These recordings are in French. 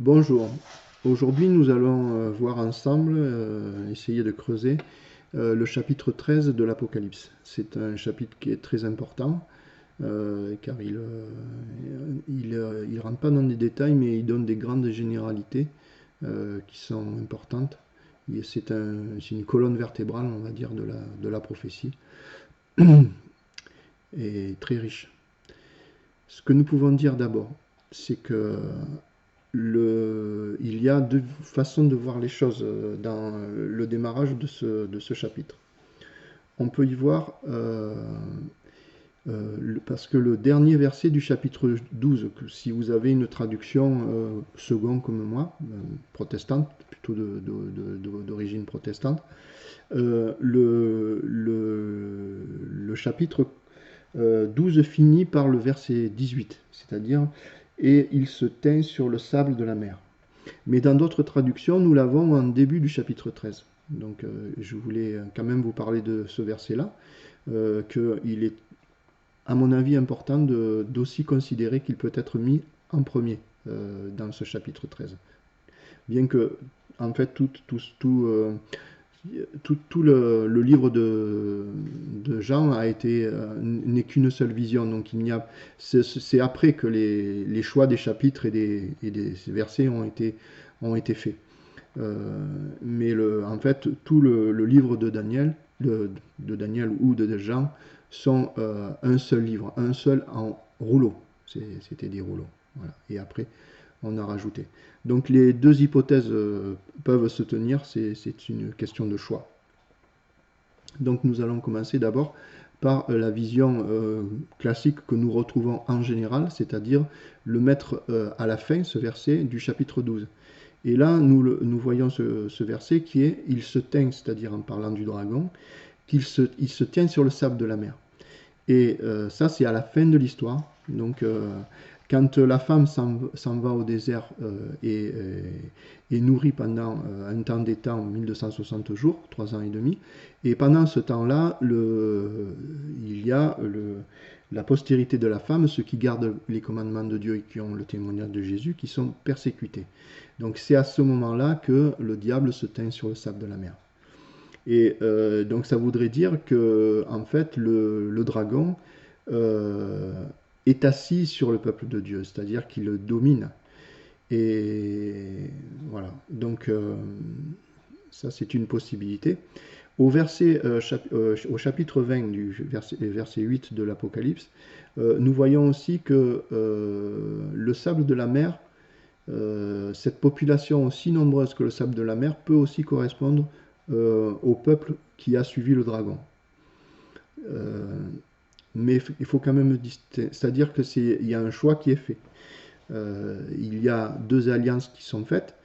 Bonjour, aujourd'hui nous allons voir ensemble, essayer de creuser le chapitre 13 de l'Apocalypse. C'est un chapitre qui est très important car il rentre pas dans des détails mais il donne des grandes généralités qui sont importantes. C'est une colonne vertébrale, on va dire, de la prophétie et très riche. Ce que nous pouvons dire d'abord, c'est que il y a deux façons de voir les choses dans le démarrage de ce chapitre. On peut y voir, parce que le dernier verset du chapitre 12, que si vous avez une traduction seconde comme moi, protestante, plutôt d'origine protestante, le chapitre 12 finit par le verset 18, c'est-à-dire et il se tint sur le sable de la mer. Mais dans d'autres traductions, nous l'avons en début du chapitre 13. Donc je voulais quand même vous parler de ce verset-là, qu'il est, à mon avis, important d'aussi considérer qu'il peut être mis en premier dans ce chapitre 13. Bien que, en fait, tout le livre de Jean a été n'est qu'une seule vision. Donc c'est après que les choix des chapitres et des versets ont été faits. Mais en fait, tout le livre de Daniel ou de Jean, sont un seul livre, un seul en rouleau. C'était des rouleaux. Voilà. Et après, on a rajouté. Donc les deux hypothèses peuvent se tenir, c'est une question de choix. Donc nous allons commencer d'abord par la vision classique que nous retrouvons en général, c'est-à-dire le mettre à la fin, ce verset du chapitre 12. Et là, nous voyons ce verset qui est « il se tint », c'est-à-dire en parlant du dragon, il se tient sur le sable de la mer. Et ça, c'est à la fin de l'histoire. Donc, quand la femme s'en va au désert et est nourrie pendant un temps des temps, 1260 jours, 3 ans et demi, et pendant ce temps-là, il y a la postérité de la femme, ceux qui gardent les commandements de Dieu et qui ont le témoignage de Jésus, qui sont persécutés. Donc c'est à ce moment-là que le diable se tint sur le sable de la mer. Et donc ça voudrait dire que en fait le dragon est assis sur le peuple de Dieu, c'est-à-dire qu'il le domine. Et voilà, donc ça c'est une possibilité. Au chapitre 20 du verset 8 de l'Apocalypse, nous voyons aussi que le sable de la mer, cette population aussi nombreuse que le sable de la mer, peut aussi correspondre au peuple qui a suivi le dragon. Mais il faut quand même distinguer, c'est-à-dire qu'il y a un choix qui est fait. Il y a deux alliances qui sont faites.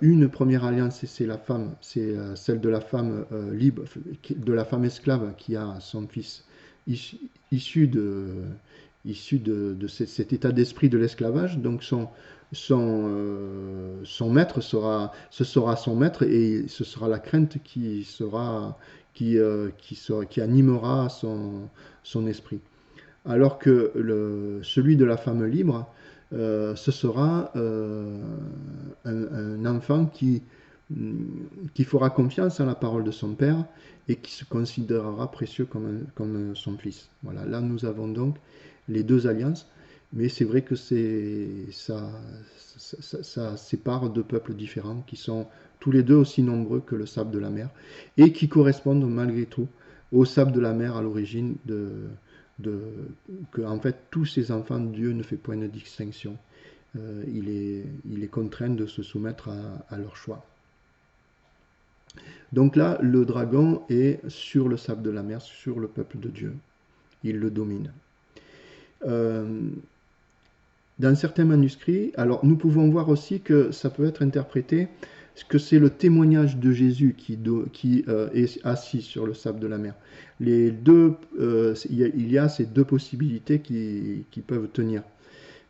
Une première alliance, c'est la femme, c'est celle de la femme libre, de la femme esclave qui a son fils issu de cet état d'esprit de l'esclavage. Donc son maître ce sera son maître et ce sera la crainte qui animera son esprit. Alors que celui de la femme libre, ce sera un enfant qui fera confiance à la parole de son père et qui se considérera précieux comme son fils. Voilà, là nous avons donc les deux alliances, mais c'est vrai que ça sépare deux peuples différents qui sont tous les deux aussi nombreux que le sable de la mer et qui correspondent malgré tout au sable de la mer à l'origine que en fait tous ces enfants, Dieu ne fait point de distinction. Il est contraint de se soumettre à leur choix. Donc là, le dragon est sur le sable de la mer, sur le peuple de Dieu. Il le domine. Dans certains manuscrits, alors nous pouvons voir aussi que ça peut être interprété que c'est le témoignage de Jésus qui est assis sur le sable de la mer. Il y a ces deux possibilités qui peuvent tenir.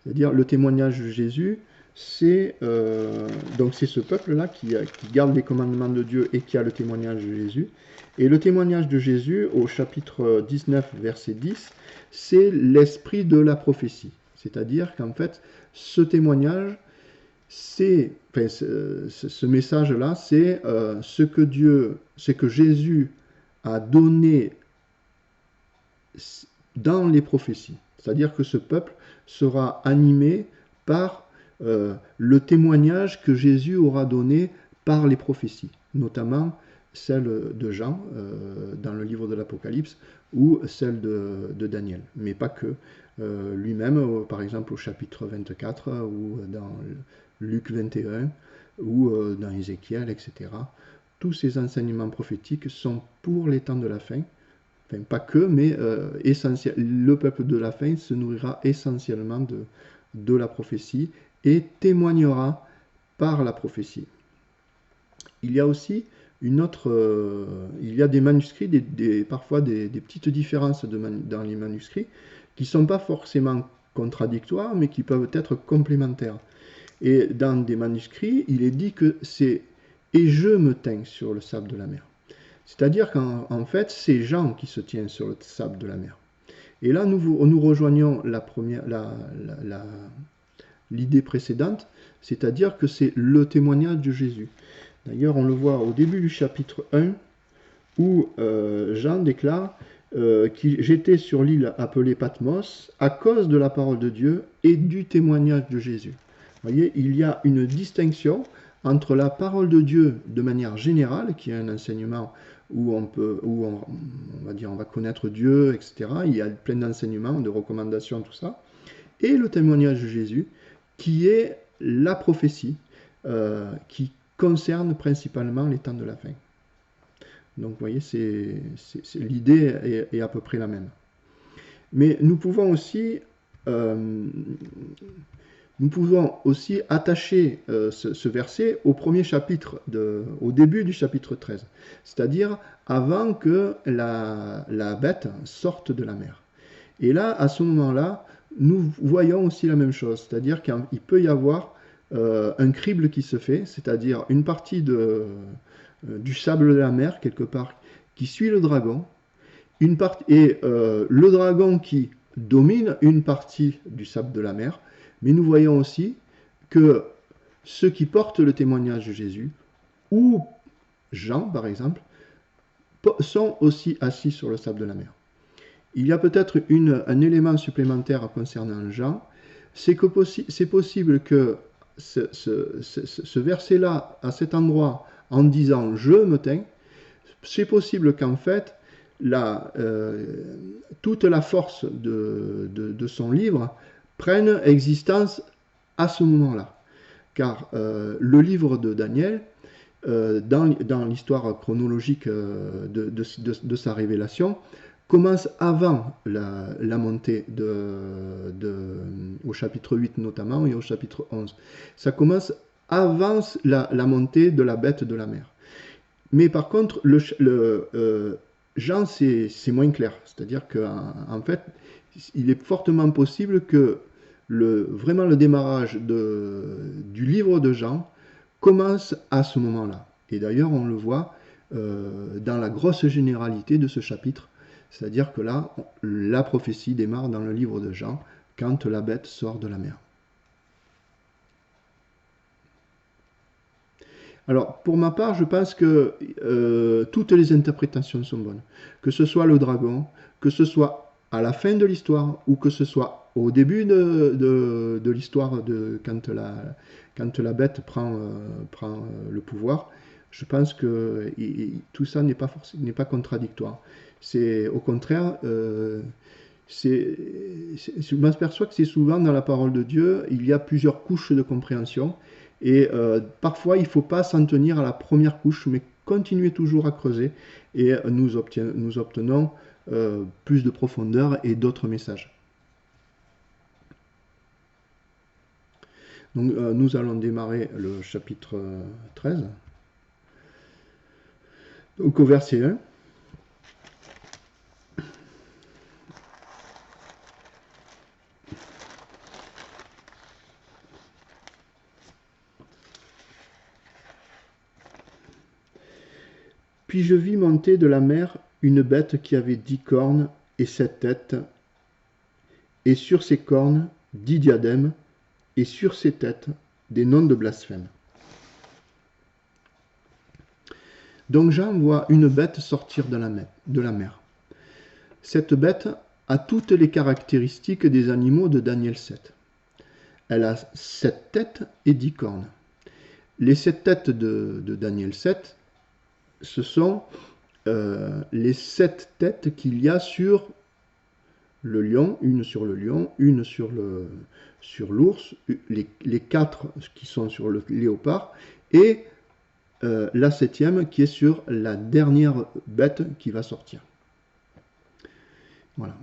C'est-à-dire le témoignage de Jésus, c'est ce peuple-là qui garde les commandements de Dieu et qui a le témoignage de Jésus. Et le témoignage de Jésus, au chapitre 19, verset 10, c'est l'esprit de la prophétie. C'est-à-dire qu'en fait, ce témoignage ce message-là, c'est ce que Jésus a donné dans les prophéties. C'est-à-dire que ce peuple sera animé par le témoignage que Jésus aura donné par les prophéties, notamment celle de Jean dans le livre de l'Apocalypse ou celle de Daniel, mais pas que. Lui-même, par exemple au chapitre 24 ou dans Luc 21 ou dans Ézéchiel, etc. Tous ces enseignements prophétiques sont pour les temps de la fin. Enfin, pas que, mais le peuple de la fin se nourrira essentiellement de la prophétie et témoignera par la prophétie. Il y a aussi il y a des manuscrits, parfois des petites différences dans les manuscrits qui ne sont pas forcément contradictoires, mais qui peuvent être complémentaires. Et dans des manuscrits, il est dit que c'est « et je me tins sur le sable de la mer ». C'est-à-dire qu'en fait, c'est Jean qui se tient sur le sable de la mer. Et là, nous rejoignons l'idée précédente, c'est-à-dire que c'est le témoignage de Jésus. D'ailleurs, on le voit au début du chapitre 1, où Jean déclare j'étais sur l'île appelée Patmos à cause de la parole de Dieu et du témoignage de Jésus. Vous voyez, il y a une distinction entre la parole de Dieu de manière générale, qui est un enseignement où on va dire, on va connaître Dieu, etc. Il y a plein d'enseignements, de recommandations, tout ça. Et le témoignage de Jésus, qui est la prophétie, qui concerne principalement les temps de la fin. Donc, vous voyez, l'idée est à peu près la même. Mais nous pouvons aussi attacher ce verset au premier chapitre, au début du chapitre 13, c'est-à-dire avant que la bête sorte de la mer. Et là, à ce moment-là, nous voyons aussi la même chose, c'est-à-dire qu'il peut y avoir un crible qui se fait, c'est-à-dire une partie du sable de la mer, quelque part, qui suit le dragon, le dragon qui domine une partie du sable de la mer, mais nous voyons aussi que ceux qui portent le témoignage de Jésus, ou Jean par exemple, sont aussi assis sur le sable de la mer. Il y a peut-être un élément supplémentaire concernant Jean, c'est que c'est possible que ce verset-là, à cet endroit, en disant « je me tais », c'est possible qu'en fait, toute la force de son livre prenne existence à ce moment-là. Car le livre de Daniel, dans l'histoire chronologique de sa révélation, commence avant la montée au chapitre 8 notamment et au chapitre 11. Ça commence avant la montée de la bête de la mer. Mais par contre, Jean, c'est moins clair. C'est-à-dire qu'en fait, il est fortement possible que vraiment le démarrage du livre de Jean commence à ce moment-là. Et d'ailleurs, on le voit dans la grosse généralité de ce chapitre. C'est-à-dire que là, la prophétie démarre dans le livre de Jean, quand la bête sort de la mer. Alors, pour ma part, je pense que toutes les interprétations sont bonnes. Que ce soit le dragon, que ce soit à la fin de l'histoire, ou que ce soit au début de l'histoire, quand la bête prend le pouvoir, je pense que tout ça n'est pas contradictoire. C'est au contraire, je m'aperçois que c'est souvent dans la parole de Dieu, il y a plusieurs couches de compréhension. Et parfois, il ne faut pas s'en tenir à la première couche, mais continuer toujours à creuser. Et nous obtenons plus de profondeur et d'autres messages. Donc, nous allons démarrer le chapitre 13. Donc, au verset 1. Puis je vis monter de la mer une bête qui avait 10 cornes et 7 têtes, et sur ses cornes 10 diadèmes, et sur ses têtes des noms de blasphème. Donc Jean voit une bête sortir de la mer. Cette bête a toutes les caractéristiques des animaux de Daniel 7. Elle a 7 têtes et 10 cornes. Les 7 têtes de Daniel 7, ce sont les 7 têtes qu'il y a sur le lion, une sur le lion, une sur l'ours, les 4 qui sont sur le léopard, et la 7e qui est sur la dernière bête qui va sortir. Voilà.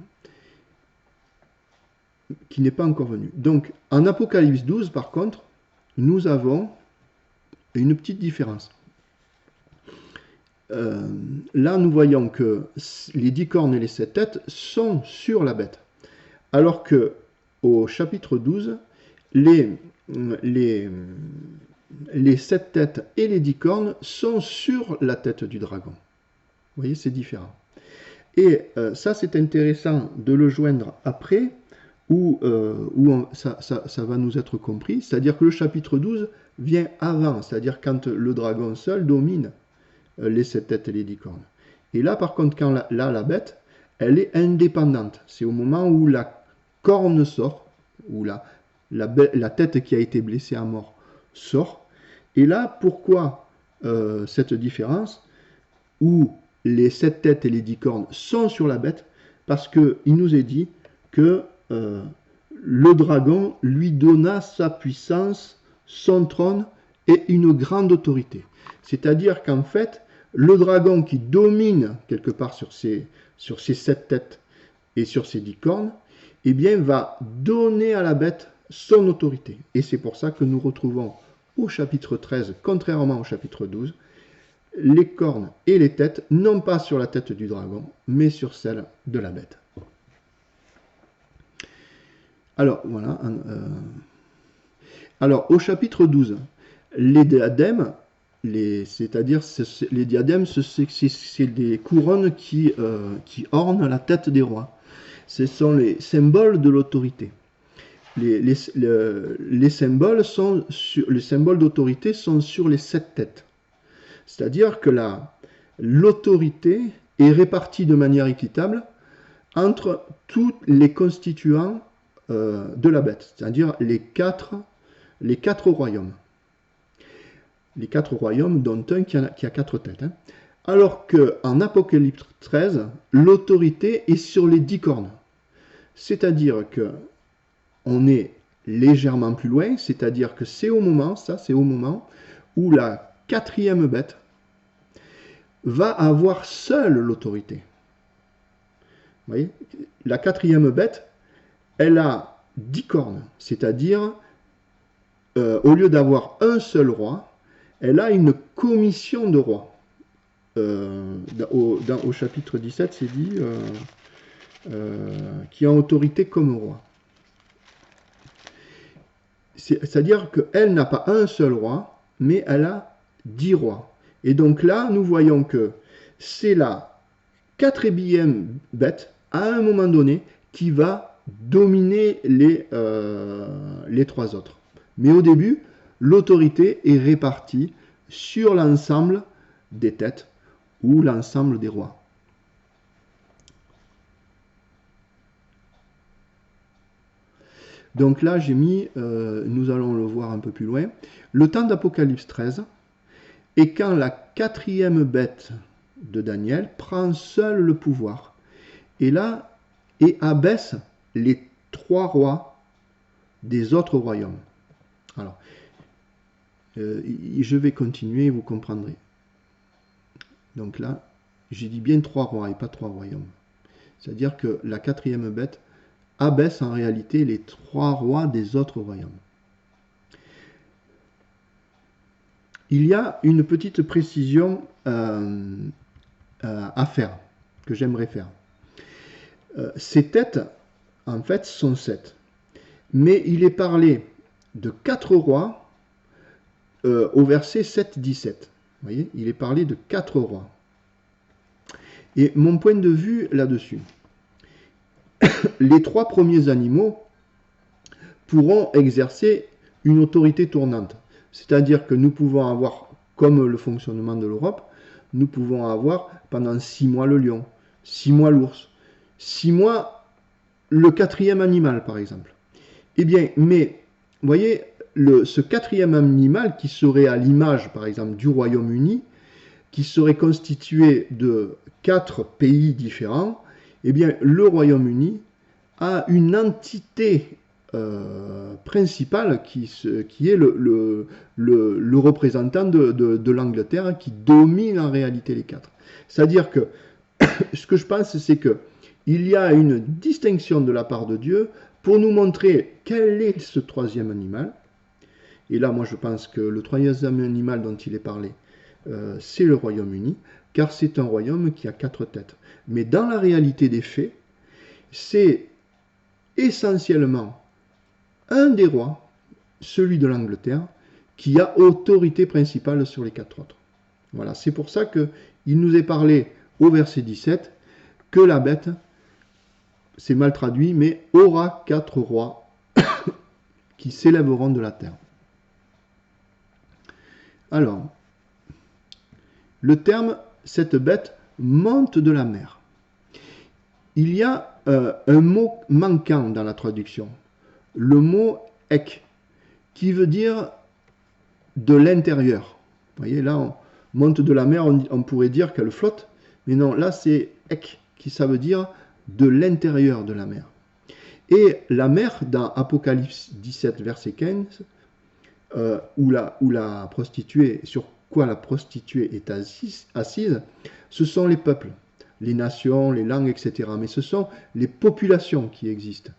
Qui n'est pas encore venue. Donc, en Apocalypse 12, par contre, nous avons une petite différence. Là, nous voyons que les 10 cornes et les 7 têtes sont sur la bête. Alors que au chapitre 12, les 7 têtes et les 10 cornes sont sur la tête du dragon. Vous voyez, c'est différent. Et ça, c'est intéressant de le joindre après, où ça va nous être compris. C'est-à-dire que le chapitre 12 vient avant, c'est-à-dire quand le dragon seul domine les 7 têtes et les 10 cornes. Et là, par contre, quand la bête, elle est indépendante. C'est au moment où la corne sort, où la tête qui a été blessée à mort sort. Et là, pourquoi cette différence où les 7 têtes et les 10 cornes sont sur la bête? Parce qu'il nous est dit que le dragon lui donna sa puissance, son trône et une grande autorité. C'est-à-dire qu'en fait, le dragon qui domine quelque part sur ces 7 têtes et sur ces 10 cornes, eh bien, va donner à la bête son autorité. Et c'est pour ça que nous retrouvons au chapitre 13, contrairement au chapitre 12, les cornes et les têtes, non pas sur la tête du dragon, mais sur celle de la bête. Alors, voilà. Alors, au chapitre 12, les diadèmes, c'est-à-dire les diadèmes, c'est des couronnes qui ornent la tête des rois. Ce sont les symboles de l'autorité. Les symboles d'autorité sont sur les 7 têtes. C'est-à-dire que l'autorité est répartie de manière équitable entre tous les constituants de la bête, c'est-à-dire les quatre royaumes. Les 4 royaumes, dont un qui a 4 têtes. Hein. Alors qu'en Apocalypse 13, l'autorité est sur les 10 cornes. C'est-à-dire qu'on est légèrement plus loin, c'est-à-dire que c'est au moment où la 4e bête va avoir seule l'autorité. Vous voyez, la 4e bête, elle a 10 cornes, c'est-à-dire, au lieu d'avoir un seul roi, elle a une commission de rois. Au chapitre 17, c'est dit qui a autorité comme roi. C'est-à-dire qu'elle n'a pas un seul roi, mais elle a 10 rois. Et donc là, nous voyons que c'est la 4e bête, à un moment donné, qui va dominer les 3 autres. Mais au début, l'autorité est répartie sur l'ensemble des têtes ou l'ensemble des rois. Donc là, j'ai mis, nous allons le voir un peu plus loin, le temps d'Apocalypse 13, et quand la 4e bête de Daniel prend seule le pouvoir, et là, et abaisse les 3 rois des autres royaumes. Alors, je vais continuer, vous comprendrez. Donc là, j'ai dit bien 3 rois et pas 3 royaumes. C'est-à-dire que la 4e bête abaisse en réalité les 3 rois des autres royaumes. Il y a une petite précision à faire, que j'aimerais faire. Ces têtes, en fait, sont 7. Mais il est parlé de 4 rois au verset 7-17. Vous voyez, il est parlé de 4 rois. Et mon point de vue là-dessus, les 3 premiers animaux pourront exercer une autorité tournante. C'est-à-dire que nous pouvons avoir, comme le fonctionnement de l'Europe, nous pouvons avoir pendant 6 mois le lion, 6 mois l'ours, 6 mois le quatrième animal, par exemple. Eh bien, mais, vous voyez, ce quatrième animal qui serait à l'image, par exemple, du Royaume-Uni, qui serait constitué de 4 pays différents, eh bien, le Royaume-Uni a une entité principale qui est le représentant de l'Angleterre qui domine en réalité les 4. C'est-à-dire que ce que je pense, c'est que il y a une distinction de la part de Dieu pour nous montrer quel est ce troisième animal. Et là, moi, je pense que le troisième animal dont il est parlé, c'est le Royaume-Uni, car c'est un royaume qui a 4 têtes. Mais dans la réalité des faits, c'est essentiellement un des rois, celui de l'Angleterre, qui a autorité principale sur les 4 autres. Voilà, c'est pour ça qu'il nous est parlé au verset 17 que la bête, c'est mal traduit, mais aura 4 rois qui s'élèveront de la terre. Alors, le terme, cette bête, monte de la mer. Il y a un mot manquant dans la traduction, le mot ek, qui veut dire de l'intérieur. Vous voyez, là, on monte de la mer, on pourrait dire qu'elle flotte, mais non, là, c'est ek, qui ça veut dire de l'intérieur de la mer. Et la mer, dans Apocalypse 17, verset 15, où la prostituée, sur quoi la prostituée est assise, ce sont les peuples, les nations, les langues, etc. Mais ce sont les populations qui existent.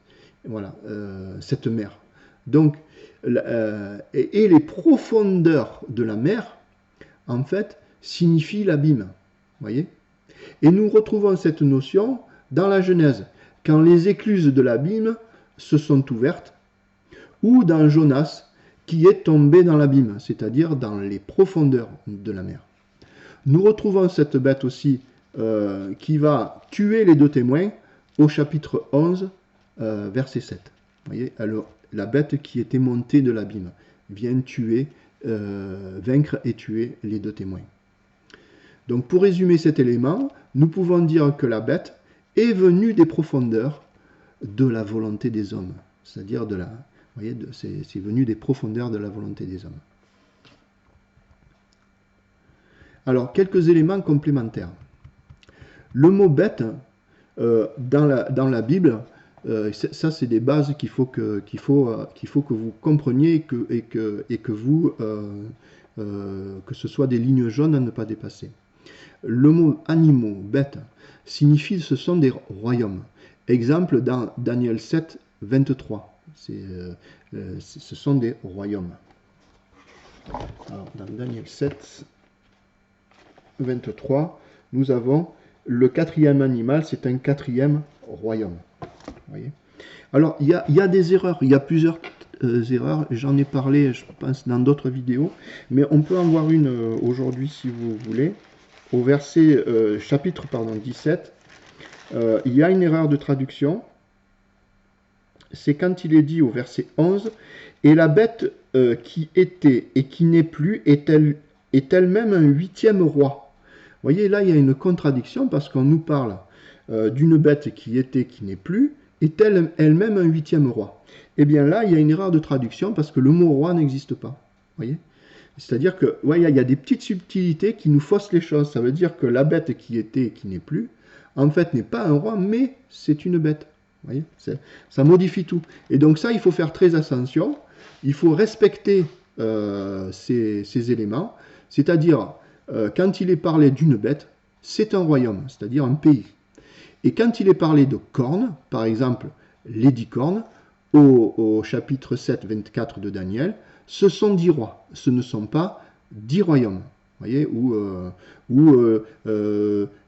Voilà, cette mer. Donc, et les profondeurs de la mer, en fait, signifient l'abîme. Voyez ? Et nous retrouvons cette notion dans la Genèse, quand les écluses de l'abîme se sont ouvertes, ou dans Jonas, qui est tombé dans l'abîme, c'est-à-dire dans les profondeurs de la mer. Nous retrouvons cette bête aussi qui va tuer les 2 témoins au chapitre 11, verset 7. Vous voyez, alors, la bête qui était montée de l'abîme vient tuer, vaincre et tuer les 2 témoins. Donc pour résumer cet élément, nous pouvons dire que la bête est venue des profondeurs de la volonté des hommes, c'est-à-dire de la... Vous voyez, c'est venu des profondeurs de la volonté des hommes. Alors, quelques éléments complémentaires. Le mot bête, dans la Bible, ça c'est des bases qu'il faut que vous compreniez et que vous, que ce soit des lignes jaunes à ne pas dépasser. Le mot animaux, bête, signifie ce sont des royaumes. Exemple dans Daniel 7, 23. Ce sont des royaumes. Alors, dans Daniel 7, 23, nous avons le 4e animal, c'est un 4e royaume. Voyez. Alors, il y a des erreurs, il y a plusieurs erreurs, j'en ai parlé, je pense, dans d'autres vidéos, mais on peut en voir une aujourd'hui si vous voulez. Au verset, chapitre 17, il y a une erreur de traduction. C'est quand il est dit au verset 11, « Et la bête qui était et qui n'est plus est elle-même un 8e roi. » Vous voyez, là, il y a une contradiction parce qu'on nous parle d'une bête qui était, qui n'est plus, est elle-même un 8e roi. Eh bien là, il y a une erreur de traduction parce que le mot roi n'existe pas. Voyez ? C'est-à-dire que, il y a des petites subtilités qui nous faussent les choses. Ça veut dire que la bête qui était, qui n'est plus, en fait, n'est pas un roi, mais c'est une bête. Vous voyez, ça modifie tout. Et donc ça, il faut faire très attention. Il faut respecter ces éléments. C'est-à-dire, quand il est parlé d'une bête, c'est un royaume, c'est-à-dire un pays. Et quand il est parlé de cornes, par exemple, les 10 cornes, au chapitre 7, 24 de Daniel, ce sont 10 rois. Ce ne sont pas 10 royaumes. Vous voyez, où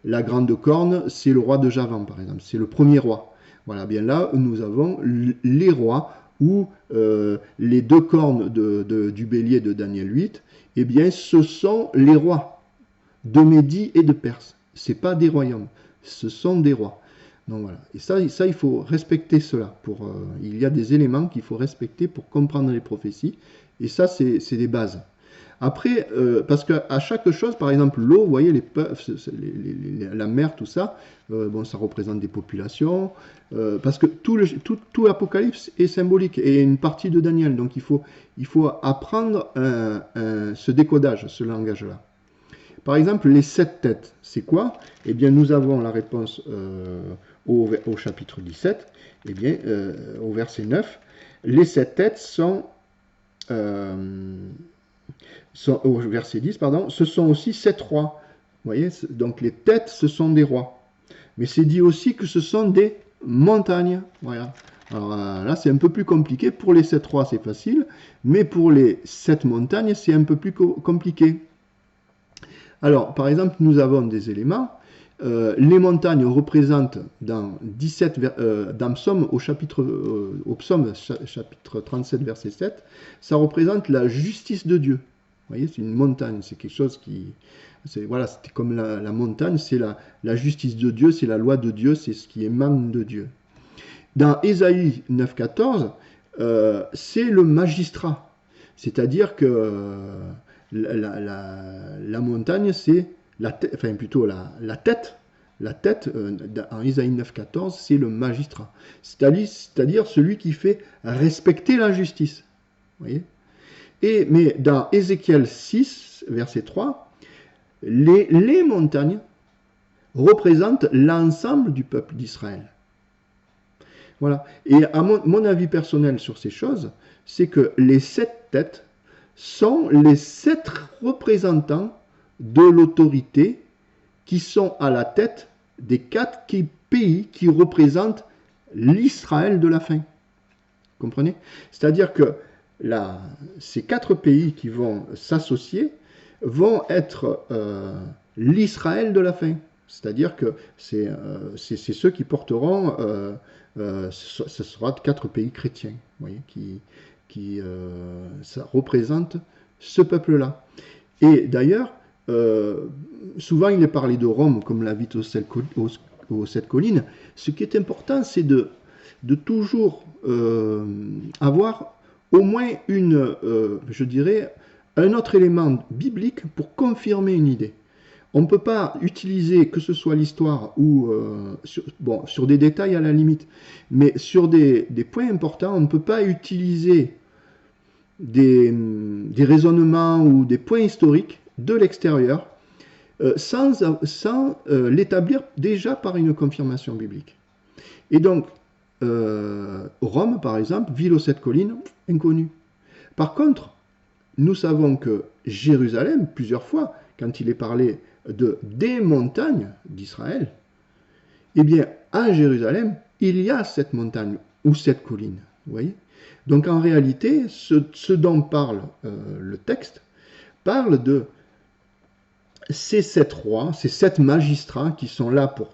la grande corne, c'est le roi de Javan, par exemple. C'est le premier roi. Voilà, bien là, nous avons les rois, ou les 2 cornes du bélier de Daniel 8, eh bien, ce sont les rois de Médie et de Perse. Ce n'est pas des royaumes, ce sont des rois. Donc voilà. Et ça, il faut respecter cela. Il y a des éléments qu'il faut respecter pour comprendre les prophéties. Et ça, c'est des bases. Après, parce qu'à chaque chose, par exemple, l'eau, vous voyez, la mer, tout ça, bon, ça représente des populations, parce que tout l'Apocalypse est symbolique, et une partie de Daniel. Donc il faut apprendre ce décodage, ce langage-là. Par exemple, les 7 têtes, c'est quoi? Eh bien, nous avons la réponse au chapitre 17, eh bien, au verset 9. Les 7 têtes au verset 10, pardon, ce sont aussi 7 rois. Vous voyez, donc les têtes, ce sont des rois. Mais c'est dit aussi que ce sont des montagnes. Voilà. Alors là, c'est un peu plus compliqué. Pour les 7 rois, c'est facile. Mais pour les 7 montagnes, c'est un peu plus compliqué. Alors, par exemple, nous avons des éléments. Les montagnes représentent dans Psaume, au psaume chapitre 37, verset 7, ça représente la justice de Dieu. Vous voyez, c'est une montagne, c'est quelque chose qui... Voilà, c'était comme la montagne, c'est la justice de Dieu, c'est la loi de Dieu, c'est ce qui émane de Dieu. Dans Ésaïe 9,14, c'est le magistrat. C'est-à-dire que la montagne, c'est plutôt la tête. La tête, en Isaïe 9,14, c'est le magistrat. C'est-à-dire celui qui fait respecter la justice. Vous voyez? Mais dans Ézéchiel 6, verset 3, les montagnes représentent l'ensemble du peuple d'Israël. Voilà. Et à mon avis personnel sur ces choses, c'est que les 7 têtes sont les 7 représentants de l'autorité qui sont à la tête des 4 pays qui représentent l'Israël de la fin. Vous comprenez? C'est-à-dire que ces 4 pays qui vont s'associer vont être l'Israël de la fin. C'est-à-dire que c'est ceux qui porteront, ce sera 4 pays chrétiens, vous voyez, ça représente ce peuple-là. Et d'ailleurs, souvent il est parlé de Rome comme la ville aux 7 collines. Ce qui est important, c'est de toujours avoir au moins je dirais, un autre élément biblique pour confirmer une idée. On ne peut pas utiliser, que ce soit l'histoire ou sur des détails à la limite, mais sur des points importants, on ne peut pas utiliser des raisonnements ou des points historiques de l'extérieur sans l'établir déjà par une confirmation biblique. Et donc, Rome, par exemple, ville aux 7 collines, inconnue. Par contre, nous savons que Jérusalem, plusieurs fois, quand il est parlé des montagnes d'Israël, eh bien, à Jérusalem, il y a cette montagne ou cette colline. Vous voyez? Donc, en réalité, ce dont parle le texte, parle de ces 7 rois, ces 7 magistrats qui sont là pour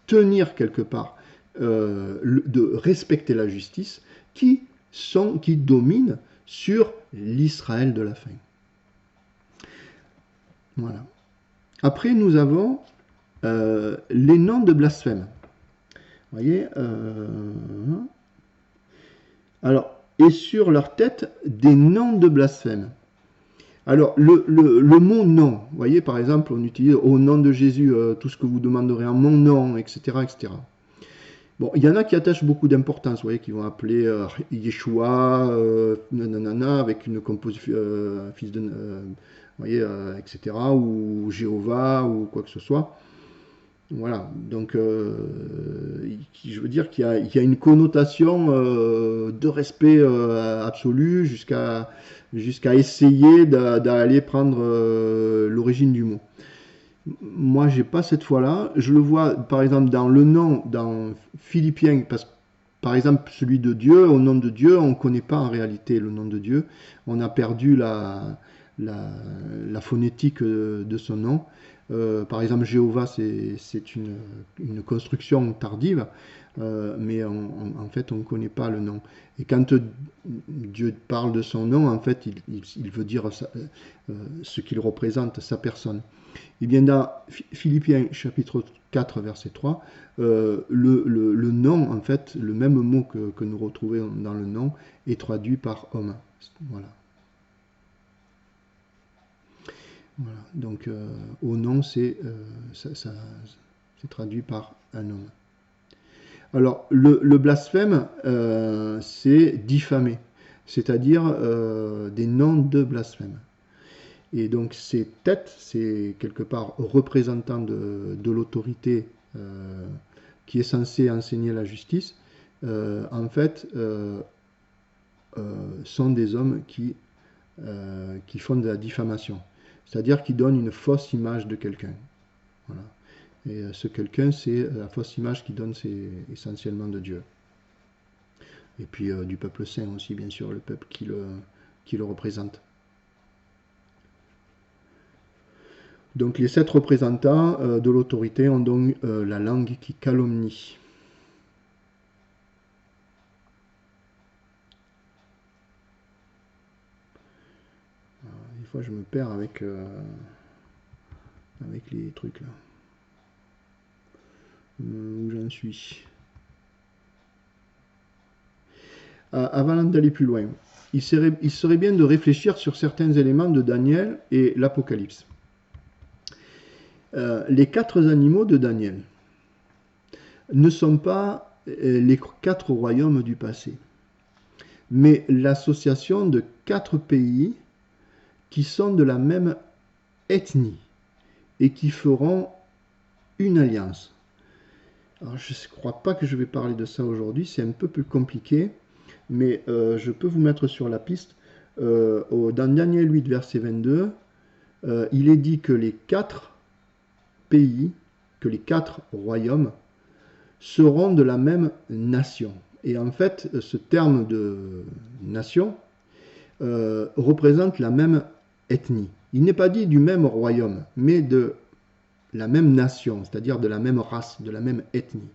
tenir quelque part, de respecter la justice, qui dominent sur l'Israël de la fin. Voilà. Après, nous avons les noms de blasphème. Vous voyez, alors, et sur leur tête, des noms de blasphème. Alors, le mot nom, vous voyez, par exemple, on utilise au nom de Jésus, tout ce que vous demanderez en mon nom, etc., etc. Bon, il y en a qui attachent beaucoup d'importance, vous voyez, qui vont appeler Yeshua, nanana, avec une composition, fils de, vous voyez, etc., ou Jéhovah, ou quoi que ce soit. Voilà, donc je veux dire qu'il y a une connotation de respect absolu jusqu'à essayer d'aller prendre l'origine du mot. Moi, j'ai pas cette foi-là. Je le vois, par exemple, dans le nom, dans Philippiens, parce que, par exemple, celui de Dieu, au nom de Dieu, on ne connaît pas en réalité le nom de Dieu. On a perdu la phonétique de son nom. Par exemple, Jéhovah, c'est une construction tardive, mais en fait, on ne connaît pas le nom. Et quand Dieu parle de son nom, en fait, il veut dire ce qu'il représente, sa personne. Et bien dans Philippiens chapitre 4, verset 3, le nom, en fait, le même mot que nous retrouvons dans le nom, est traduit par homme. Voilà. Voilà. Donc au nom, c'est traduit par un homme. Alors le blasphème, c'est diffamer, c'est-à-dire des noms de blasphème. Et donc ces têtes, c'est quelque part représentant de l'autorité qui est censée enseigner la justice, en fait, sont des hommes qui font de la diffamation. C'est-à-dire qui donnent une fausse image de quelqu'un. Voilà. Et ce quelqu'un, c'est la fausse image qui donne, c'est essentiellement de Dieu. Et puis du peuple saint aussi, bien sûr, le peuple qui le représente. Donc les 7 représentants de l'autorité ont donc la langue qui calomnie. Alors, des fois je me perds avec les trucs là. Où j'en suis. Avant d'aller plus loin, il serait bien de réfléchir sur certains éléments de Daniel et l'Apocalypse. Les 4 animaux de Daniel ne sont pas les 4 royaumes du passé, mais l'association de 4 pays qui sont de la même ethnie et qui feront une alliance. Alors, je ne crois pas que je vais parler de ça aujourd'hui, c'est un peu plus compliqué, mais je peux vous mettre sur la piste. Dans Daniel 8, verset 22, il est dit que les 4 pays, que les 4 royaumes seront de la même nation. Et en fait, ce terme de nation représente la même ethnie. Il n'est pas dit du même royaume, mais de la même nation, c'est-à-dire de la même race, de la même ethnie.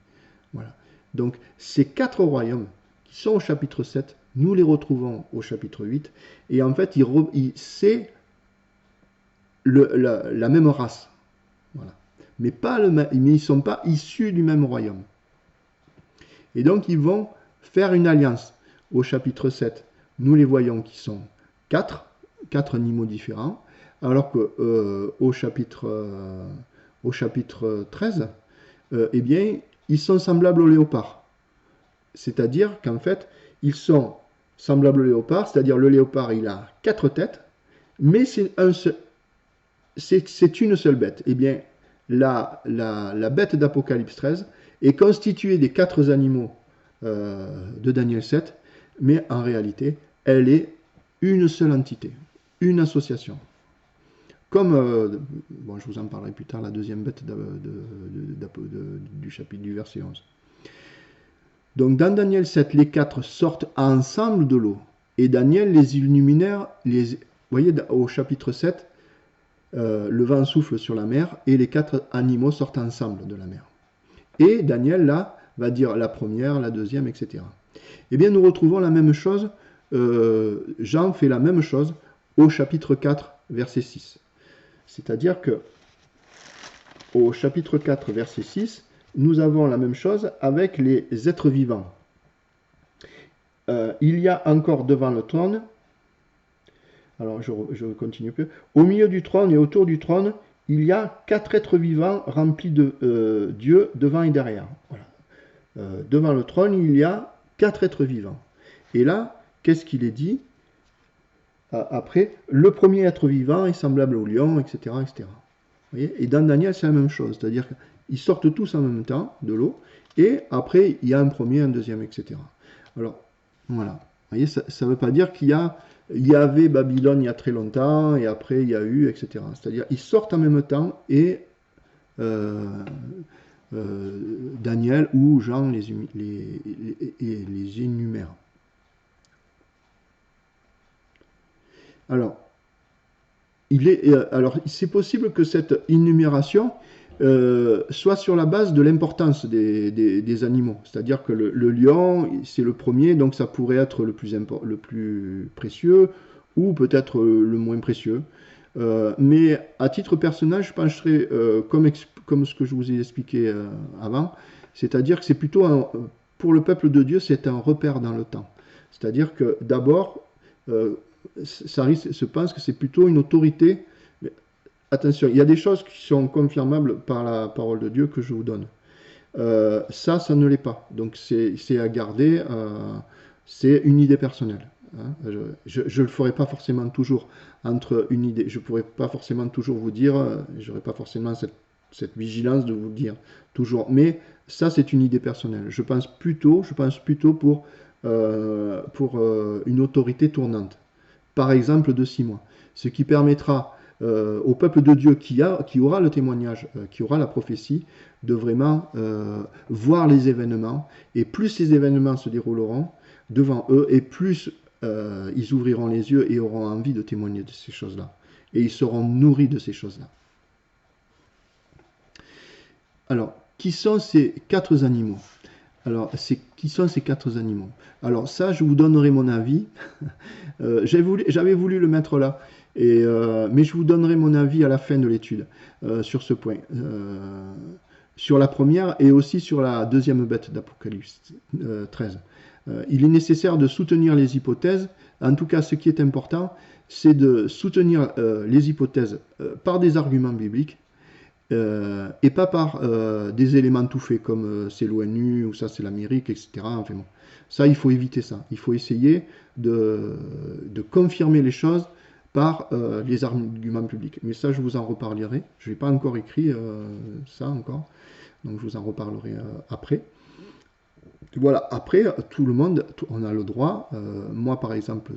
Voilà. Donc ces 4 royaumes qui sont au chapitre 7, nous les retrouvons au chapitre 8, et en fait, c'est la même race. Voilà. Mais ils ne sont pas issus du même royaume. Et donc, ils vont faire une alliance. Au chapitre 7, nous les voyons qui sont 4 animaux différents, alors qu'au chapitre 13, eh bien, ils sont semblables au léopard. C'est-à-dire qu'en fait, ils sont semblables au léopard, c'est-à-dire le léopard, il a 4 têtes, mais c'est une seule bête. Eh bien, la bête d'Apocalypse 13 est constituée des 4 animaux de Daniel 7, mais en réalité, elle est une seule entité, une association. Comme, je vous en parlerai plus tard, la deuxième bête du chapitre du verset 11. Donc dans Daniel 7, les 4 sortent ensemble de l'eau, et Daniel les illuminaire, vous voyez au chapitre 7, le vent souffle sur la mer, et les 4 animaux sortent ensemble de la mer. Et Daniel, là, va dire la première, la deuxième, etc. Eh bien, nous retrouvons la même chose, Jean fait la même chose au chapitre 4, verset 6. C'est-à-dire que au chapitre 4, verset 6, nous avons la même chose avec les êtres vivants. Il y a encore devant le trône, alors je continue un peu, au milieu du trône et autour du trône, il y a 4 êtres vivants remplis de Dieu devant et derrière. Voilà. Devant le trône, il y a 4 êtres vivants. Et là, qu'est-ce qu'il est dit après, le premier être vivant est semblable au lion, etc. etc. Vous voyez, et dans Daniel, c'est la même chose. C'est-à-dire qu'ils sortent tous en même temps de l'eau, et après, il y a un premier, un deuxième, etc. Alors, voilà. Vous voyez, ça ne veut pas dire qu'il y avait Babylone il y a très longtemps, et après, il y a eu, etc. C'est-à-dire ils sortent en même temps, et Daniel ou Jean les énumère. Alors, Alors, c'est possible que cette énumération soit sur la base de l'importance des animaux. C'est-à-dire que le lion, c'est le premier, donc ça pourrait être le plus précieux ou peut-être le moins précieux. Mais à titre personnel, je penserais, comme ce que je vous ai expliqué avant, c'est-à-dire que c'est plutôt pour le peuple de Dieu, c'est un repère dans le temps. C'est-à-dire que d'abord, euh, se pense que c'est plutôt une autorité. Mais attention, il y a des choses qui sont confirmables par la parole de Dieu que je vous donne. Ça ne l'est pas. Donc c'est à garder. C'est une idée personnelle. Hein. Je ne le ferai pas forcément toujours entre une idée. Je ne pourrai pas forcément toujours vous dire. Je n'aurai pas forcément cette vigilance de vous dire toujours. Mais ça, c'est une idée personnelle. Je pense plutôt pour une autorité tournante. Par exemple, de 6 mois. Ce qui permettra au peuple de Dieu qui aura le témoignage, qui aura la prophétie, de vraiment voir les événements. Et plus ces événements se dérouleront devant eux, et plus ils ouvriront les yeux et auront envie de témoigner de ces choses-là. Et ils seront nourris de ces choses-là. Alors, qui sont ces 4 animaux? Alors, qui sont ces 4 animaux? Alors ça, je vous donnerai mon avis. J'avais voulu le mettre là, mais je vous donnerai mon avis à la fin de l'étude sur ce point. Sur la première et aussi sur la deuxième bête d'Apocalypse 13. Il est nécessaire de soutenir les hypothèses. En tout cas, ce qui est important, c'est de soutenir les hypothèses par des arguments bibliques et pas par des éléments tout faits comme c'est l'ONU ou ça c'est l'Amérique, etc. Enfin bon, ça il faut éviter ça. Il faut essayer de confirmer les choses par les arguments publics. Mais ça je vous en reparlerai. Je n'ai pas encore écrit ça encore, donc je vous en reparlerai après. Voilà, après, tout le monde, on a le droit. Moi, par exemple,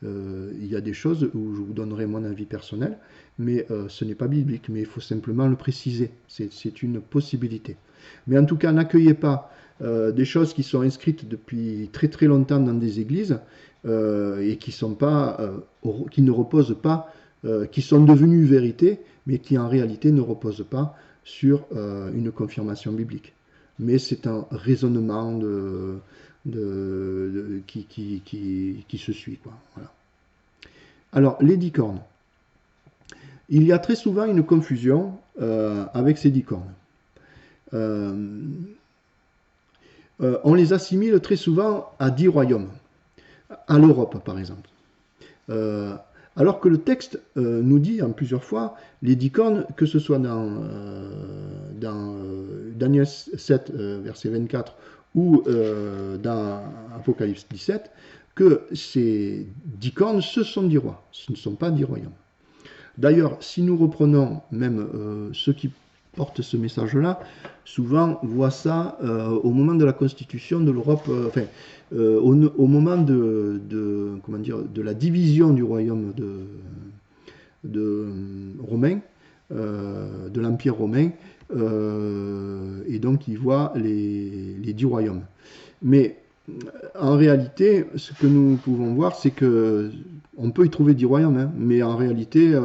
il y a des choses où je vous donnerai mon avis personnel, mais ce n'est pas biblique, mais il faut simplement le préciser. C'est une possibilité. Mais en tout cas, n'accueillez pas des choses qui sont inscrites depuis très très longtemps dans des églises et qui ne reposent pas, qui sont devenues vérité, mais qui en réalité ne reposent pas sur une confirmation biblique. Mais c'est un raisonnement qui se suit, quoi. Voilà. Alors, les 10 cornes. Il y a très souvent une confusion avec ces 10 cornes. On les assimile très souvent à 10 royaumes, à l'Europe par exemple. Alors que le texte nous dit en plusieurs fois, les 10 cornes, que ce soit dans Daniel 7, verset 24, ou dans Apocalypse 17, que ces 10 cornes, ce sont 10 rois, ce ne sont pas 10 royaumes. D'ailleurs, si nous reprenons même ceux qui portent ce message-là, souvent voient ça au moment de la constitution de l'Europe, au moment comment dire, de la division du royaume romain, de l'Empire romain, et donc ils voient les 10 royaumes. Mais en réalité, ce que nous pouvons voir, c'est que on peut y trouver 10 royaumes, hein, mais en réalité,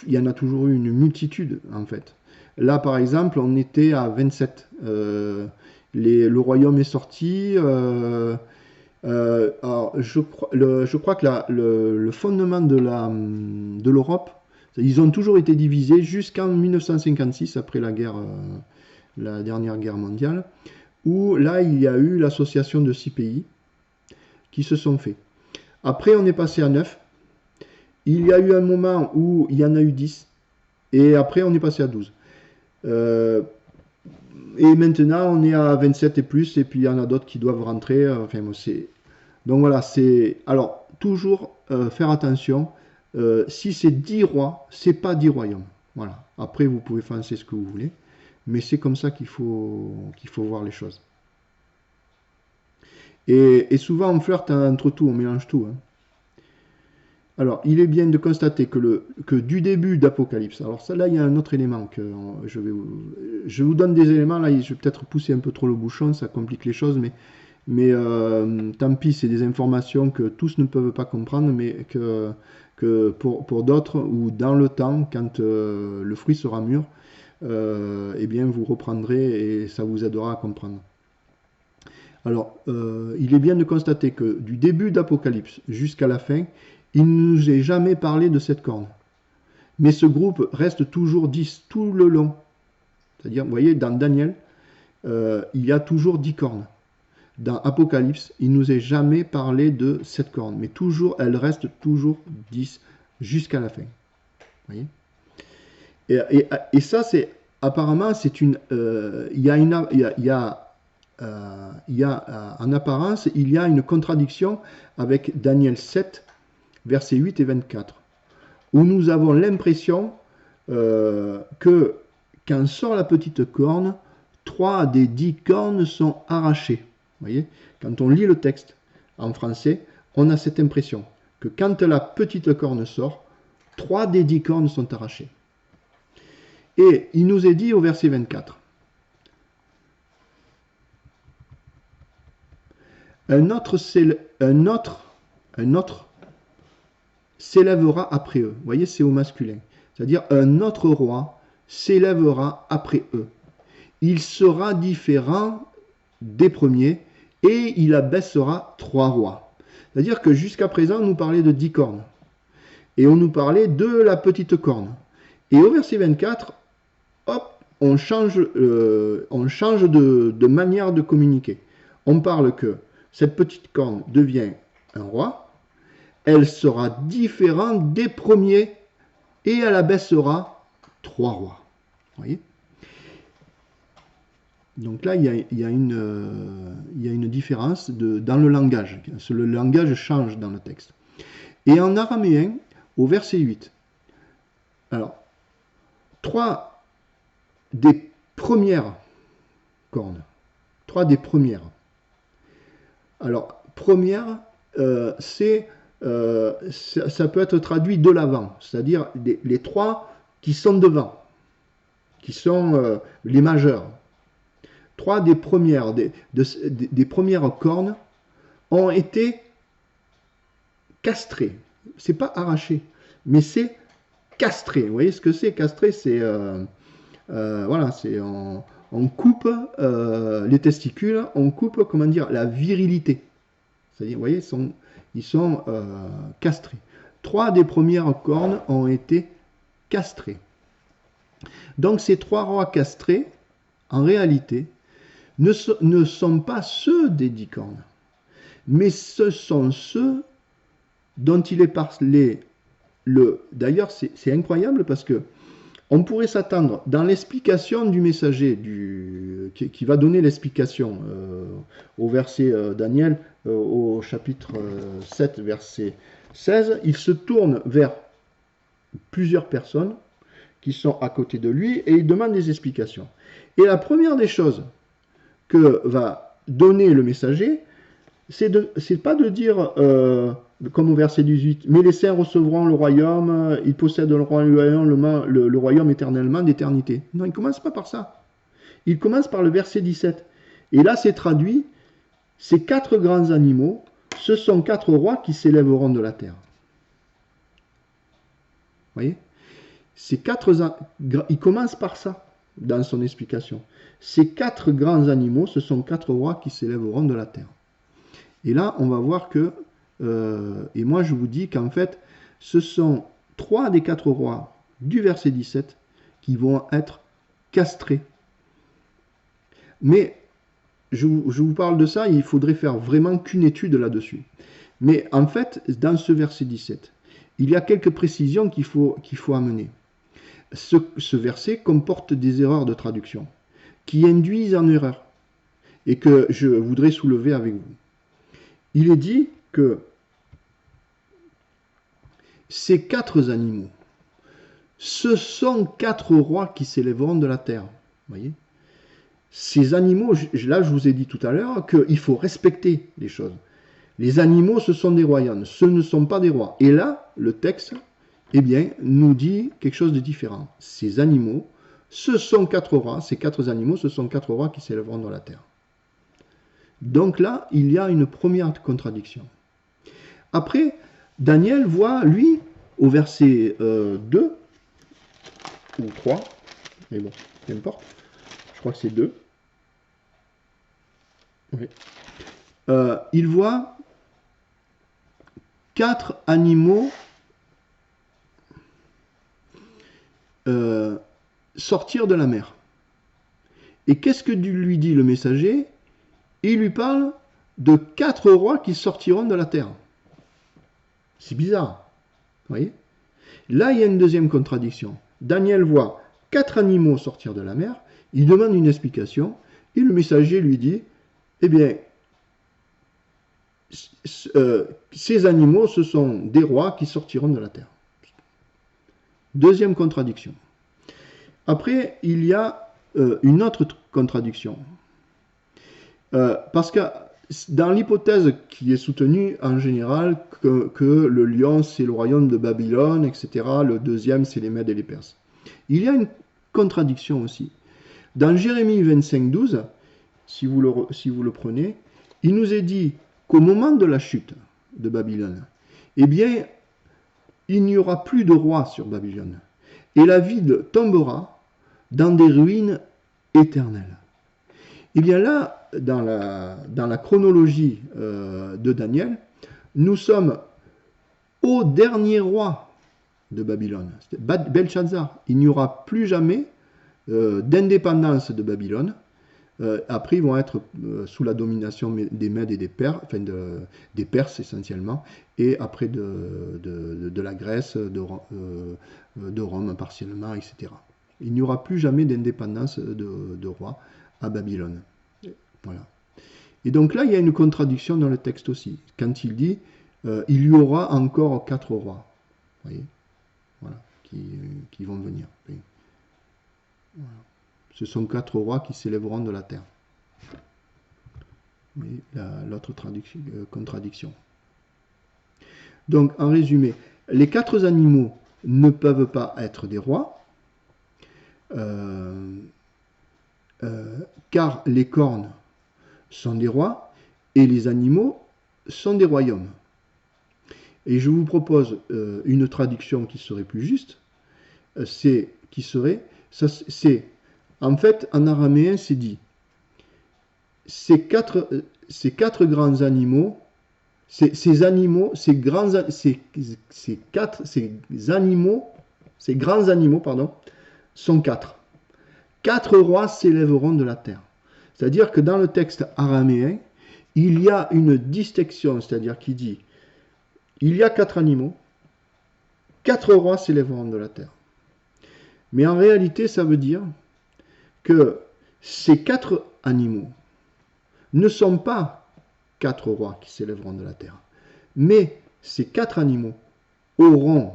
il y en a toujours eu une multitude, en fait. Là, par exemple, on était à 27. Le royaume est sorti. Alors, je crois que le fondement de l'Europe, ils ont toujours été divisés jusqu'en 1956, après la dernière guerre mondiale, où là, il y a eu l'association de 6 pays qui se sont faits. Après, on est passé à 9. Il y a eu un moment où il y en a eu 10. Et après, on est passé à 12. Et maintenant, on est à 27 et plus. Et puis, il y en a d'autres qui doivent rentrer. Enfin, donc voilà, c'est... Alors, toujours faire attention. Si c'est 10 rois, c'est pas 10 royaumes. Voilà. Après, vous pouvez penser ce que vous voulez. Mais c'est comme ça qu'il faut voir les choses. Et souvent, on flirte entre tout, on mélange tout. Hein. Alors, il est bien de constater que du début d'Apocalypse, alors ça, là, il y a un autre élément que je vous donne des éléments, là, je vais peut-être pousser un peu trop le bouchon, ça complique les choses, mais tant pis, c'est des informations que tous ne peuvent pas comprendre, mais que pour d'autres, ou dans le temps, quand le fruit sera mûr, eh bien vous reprendrez et ça vous aidera à comprendre. Alors, il est bien de constater que du début d'Apocalypse jusqu'à la fin, il ne nous est jamais parlé de cette corne. Mais ce groupe reste toujours 10 tout le long. C'est-à-dire, vous voyez, dans Daniel, il y a toujours 10 cornes. Dans Apocalypse, il ne nous est jamais parlé de cette corne. Mais toujours, elle reste toujours 10 jusqu'à la fin. Vous voyez, et ça, c'est apparemment, c'est une. Il y a une. En apparence, il y a une contradiction avec Daniel 7, versets 8 et 24, où nous avons l'impression que quand sort la petite corne, 3 des 10 cornes sont arrachées. Vous voyez, quand on lit le texte en français, on a cette impression que quand la petite corne sort, 3 des 10 cornes sont arrachées. Et il nous est dit au verset 24, un autre s'élèvera après eux. Vous voyez, c'est au masculin. C'est-à-dire un autre roi s'élèvera après eux. Il sera différent des premiers et il abaissera 3 rois. C'est-à-dire que jusqu'à présent, on nous parlait de 10 cornes. Et on nous parlait de la petite corne. Et au verset 24, hop, on change de manière de communiquer. On parle que cette petite corne devient un roi, elle sera différente des premiers et elle abaissera 3 rois. Vous voyez ? Donc là, il y a une différence dans le langage. Le langage change dans le texte. Et en araméen, au verset 8, alors, 3 des premières cornes. 3 des premières. Alors, première, ça peut être traduit de l'avant, c'est-à-dire les 3 qui sont devant, qui sont les majeurs. 3 des premières, des premières cornes ont été castrées. C'est pas arraché, mais c'est castré. Vous voyez ce que c'est castré? C'est voilà, c'est on coupe les testicules, on coupe, comment dire, la virilité. C'est-à-dire, vous voyez, ils sont castrés. 3 des premières cornes ont été castrées. Donc ces 3 rois castrés, en réalité, ne sont pas ceux des 10 cornes, mais ce sont ceux dont il est parlé. D'ailleurs, c'est incroyable parce que on pourrait s'attendre, dans l'explication du messager, qui va donner l'explication au verset Daniel, au chapitre 7, verset 16, il se tourne vers plusieurs personnes qui sont à côté de lui et il demande des explications. Et la première des choses que va donner le messager, c'est pas de dire, comme au verset 18, mais les saints recevront le royaume, ils possèdent le royaume éternellement d'éternité. Non, il ne commence pas par ça. Il commence par le verset 17. Et là, c'est traduit, ces 4 grands animaux, ce sont 4 rois qui s'élèveront de la terre. Vous voyez ? Il commence par ça, dans son explication. Ces 4 grands animaux, ce sont 4 rois qui s'élèveront de la terre. Et là, on va voir que, et moi je vous dis qu'en fait, ce sont 3 des 4 rois du verset 17 qui vont être castrés. Mais je vous parle de ça, il faudrait faire vraiment qu'une étude là-dessus. Mais en fait, dans ce verset 17, il y a quelques précisions qu'il faut amener. Ce verset comporte des erreurs de traduction qui induisent en erreur et que je voudrais soulever avec vous. Il est dit que ces 4 animaux, ce sont 4 rois qui s'élèveront de la terre. Voyez ? Ces animaux, là je vous ai dit tout à l'heure qu'il faut respecter les choses. Les animaux, ce sont des royaumes, ce ne sont pas des rois. Et là, le texte, eh bien, nous dit quelque chose de différent. Ces animaux, ce sont 4 rois, ces 4 animaux, ce sont 4 rois qui s'élèveront de la terre. Donc là, il y a une première contradiction. Après, Daniel voit, lui, au verset 2 ou 3, mais bon, peu importe, je crois que c'est 2. Oui. Il voit 4 animaux sortir de la mer. Et qu'est-ce que lui dit le messager? Il lui parle de 4 rois qui sortiront de la terre. C'est bizarre. Vous voyez? Là, il y a une deuxième contradiction. Daniel voit 4 animaux sortir de la mer. Il demande une explication. Et le messager lui dit, eh bien, ces animaux, ce sont des rois qui sortiront de la terre. Deuxième contradiction. Après, il y a une autre contradiction. Parce que dans l'hypothèse qui est soutenue en général que le lion c'est le royaume de Babylone, etc., le deuxième c'est les Mèdes et les Perses. Il y a une contradiction aussi. Dans Jérémie 25, 12, si vous le prenez, il nous est dit qu'au moment de la chute de Babylone, eh bien, il n'y aura plus de roi sur Babylone. Et la ville tombera dans des ruines éternelles. Il y a là, dans la chronologie de Daniel, nous sommes au dernier roi de Babylone, Belshazzar. Il n'y aura plus jamais d'indépendance de Babylone. Après, ils vont être sous la domination des Mèdes et des Perses, enfin des Perses essentiellement, et après de la Grèce, de Rome partiellement, etc. Il n'y aura plus jamais d'indépendance de roi à Babylone. Voilà. Et donc là, il y a une contradiction dans le texte aussi, quand il dit il y aura encore 4 rois, vous voyez, voilà, qui vont venir. Voilà. Ce sont 4 rois qui s'élèveront de la terre. Mais l'autre contradiction. Donc, en résumé, les 4 animaux ne peuvent pas être des rois, car les cornes sont des rois et les animaux sont des royaumes. Et je vous propose une traduction qui serait plus juste, en fait, en araméen, c'est dit, ces quatre grands animaux, ces grands animaux, pardon, sont 4. 4 rois s'élèveront de la terre. C'est-à-dire que dans le texte araméen, il y a une distinction, c'est-à-dire qu'il dit, il y a 4 animaux, 4 rois s'élèveront de la terre. Mais en réalité, ça veut dire que ces 4 animaux ne sont pas 4 rois qui s'élèveront de la terre, mais ces 4 animaux auront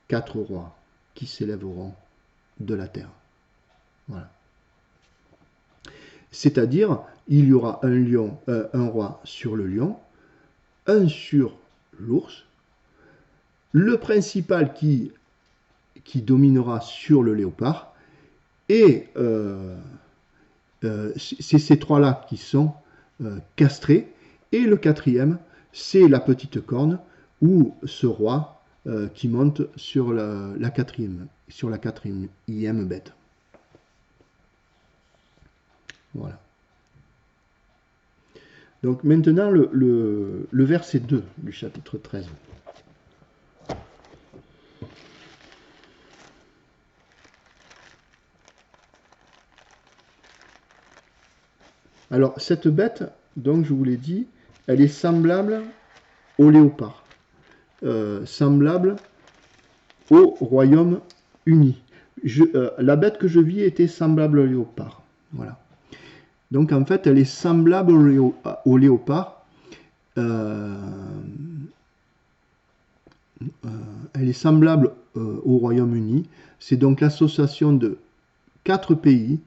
4 rois qui s'élèveront de la terre. Voilà. C'est-à-dire, il y aura un roi sur le lion, un sur l'ours, le principal qui dominera sur le léopard, et c'est ces 3-là qui sont castrés, et le 4e, c'est la petite corne, ou ce roi qui monte sur la 4e bête. Voilà. Donc maintenant le verset 2 du chapitre 13. Alors cette bête, donc je vous l'ai dit, elle est semblable au léopard, semblable au royaume uni. La bête que je vis était semblable au léopard. Voilà. Donc en fait, elle est semblable au léopard. Elle est semblable au Royaume-Uni. C'est donc l'association de 4 pays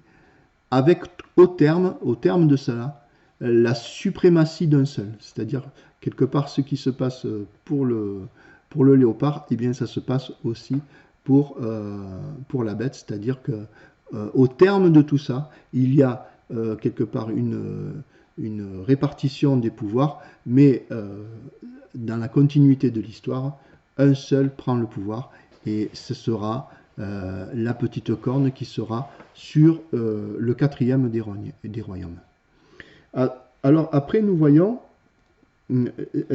avec au terme de cela la suprématie d'un seul. C'est-à-dire quelque part ce qui se passe pour le léopard, eh bien ça se passe aussi pour la bête. C'est-à-dire que au terme de tout ça, il y a quelque part une répartition des pouvoirs, mais dans la continuité de l'histoire, un seul prend le pouvoir, et ce sera la petite corne qui sera sur le quatrième des royaumes. Alors après, nous voyons,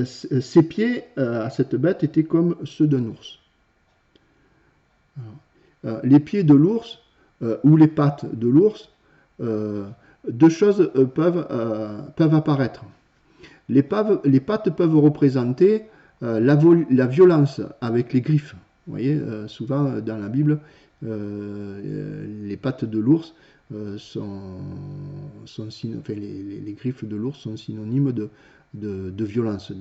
ses pieds à cette bête étaient comme ceux d'un ours. Les pieds de l'ours ou les pattes de l'ours, deux choses peuvent apparaître. Les pattes peuvent représenter la violence avec les griffes. Vous voyez, souvent dans la Bible, les pattes de l'ours les griffes de l'ours sont synonymes de violence.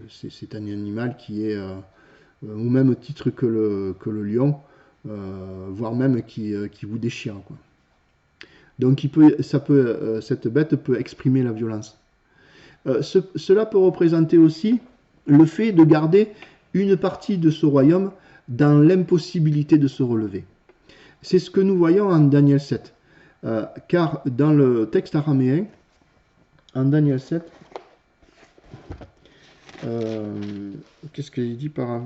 C'est un animal qui est au même titre que le lion, voire même qui vous déchire, quoi. Donc cette bête peut exprimer la violence. Cela peut représenter aussi le fait de garder une partie de ce royaume dans l'impossibilité de se relever. C'est ce que nous voyons en Daniel 7. Car dans le texte araméen, en Daniel 7, qu'est-ce qu'il dit par...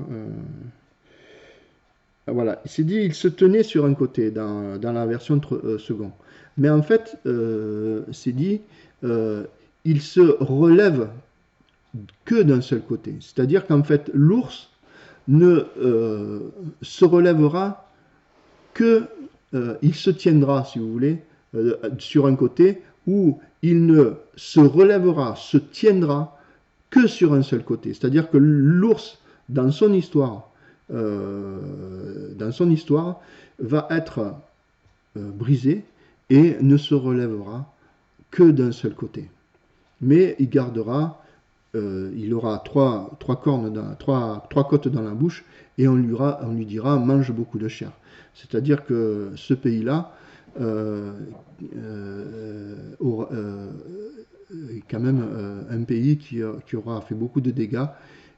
voilà, il s'est dit, il se tenait sur un côté dans la version second. Mais en fait, c'est dit, il se relève que d'un seul côté. C'est-à-dire qu'en fait, l'ours ne se relèvera que, il se tiendra, si vous voulez, sur un côté, où il ne se relèvera, se tiendra que sur un seul côté. C'est-à-dire que l'ours, dans son histoire, va être brisé et ne se relèvera que d'un seul côté. Mais il gardera, il aura trois côtes dans la bouche, et on lui dira mange beaucoup de chair. C'est-à-dire que ce pays-là est quand même un pays qui aura fait beaucoup de dégâts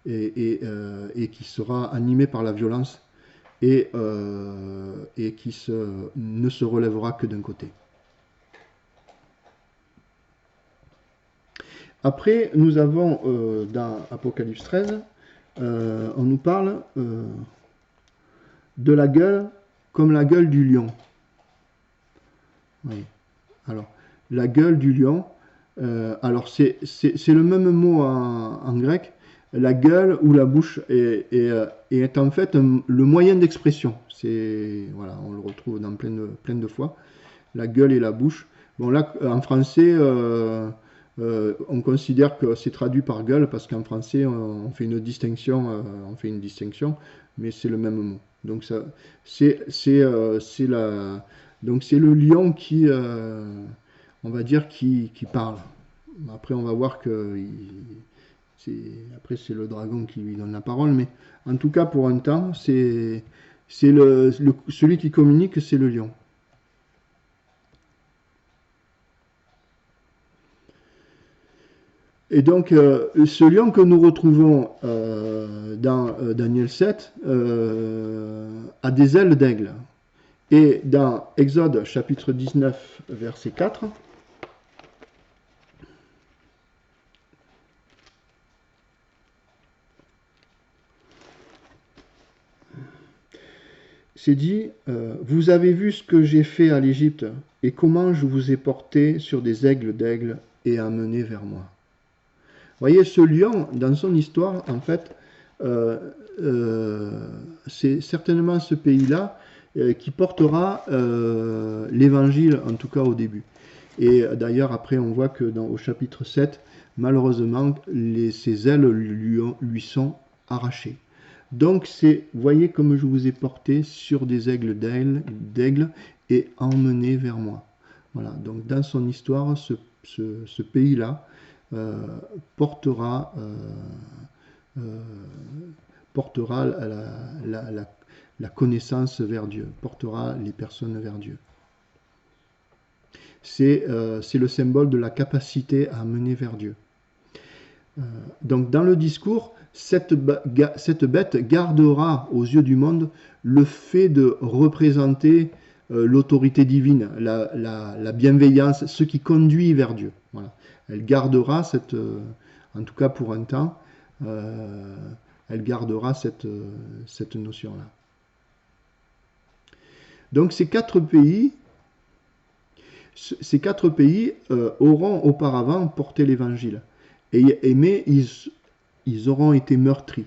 et qui sera animé par la violence et qui ne se relèvera que d'un côté. Après, nous avons dans Apocalypse 13, on nous parle de la gueule comme la gueule du lion. Oui. Alors, la gueule du lion, alors c'est le même mot en grec. La gueule ou la bouche est en fait le moyen d'expression. Voilà, on le retrouve dans plein de fois. La gueule et la bouche. Bon, là, en français, on considère que c'est traduit par gueule parce qu'en français, on fait une distinction, mais c'est le même mot. Donc, c'est le lion qui, on va dire, qui parle. Après, on va voir que après, c'est le dragon qui lui donne la parole, mais en tout cas, pour un temps, celui qui communique, c'est le lion. Et donc, ce lion que nous retrouvons dans Daniel 7 a des ailes d'aigle. Et dans Exode chapitre 19, verset 4, c'est dit, vous avez vu ce que j'ai fait à l'Égypte et comment je vous ai porté sur des aigles d'aigle et amené vers moi. Vous voyez, ce lion, dans son histoire, en fait, c'est certainement ce pays-là qui portera l'évangile, en tout cas au début. Et d'ailleurs, après, on voit que au chapitre 7, malheureusement, ses ailes lui sont arrachées. Donc, vous voyez comme je vous ai porté sur des aigles d'aigle et emmené vers moi. Voilà, donc dans son histoire, ce pays-là portera la connaissance vers Dieu, portera les personnes vers Dieu. C'est le symbole de la capacité à mener vers Dieu. Donc dans le discours, cette bête gardera aux yeux du monde le fait de représenter l'autorité divine, la bienveillance, ce qui conduit vers Dieu. Voilà. Elle gardera en tout cas pour un temps, elle gardera cette notion-là. Donc ces quatre pays auront auparavant porté l'évangile, mais ils auront été meurtris.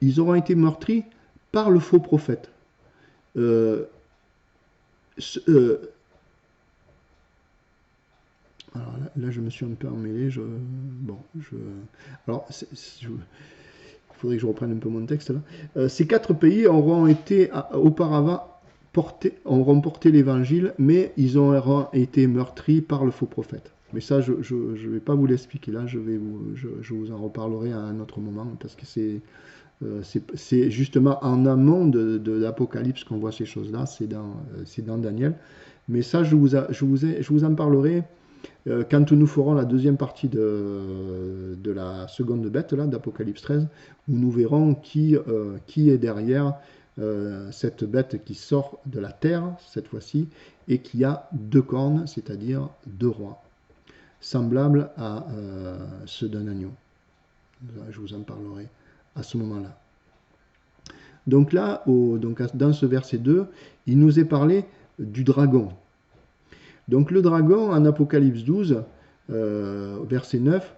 Ils auront été meurtris par le faux prophète. Euh, alors là, je me suis un peu emmêlé. Alors, il faudrait que je reprenne un peu mon texte là. Ces quatre pays auront été auparavant auront porté l'évangile, mais ils auront été meurtris par le faux prophète. Mais ça, je ne vais pas vous l'expliquer là, je vous en reparlerai à un autre moment, parce que c'est justement en amont de l'Apocalypse qu'on voit ces choses-là, c'est dans Daniel. Mais ça, je vous en parlerai quand nous ferons la deuxième partie de la seconde bête, là, d'Apocalypse 13, où nous verrons qui est derrière cette bête qui sort de la terre, cette fois-ci, et qui a deux cornes, c'est-à-dire deux rois, semblables à ceux d'un agneau. Je vous en parlerai à ce moment-là. Donc là, dans ce verset 2, il nous est parlé du dragon. Donc le dragon, en Apocalypse 12, verset 9,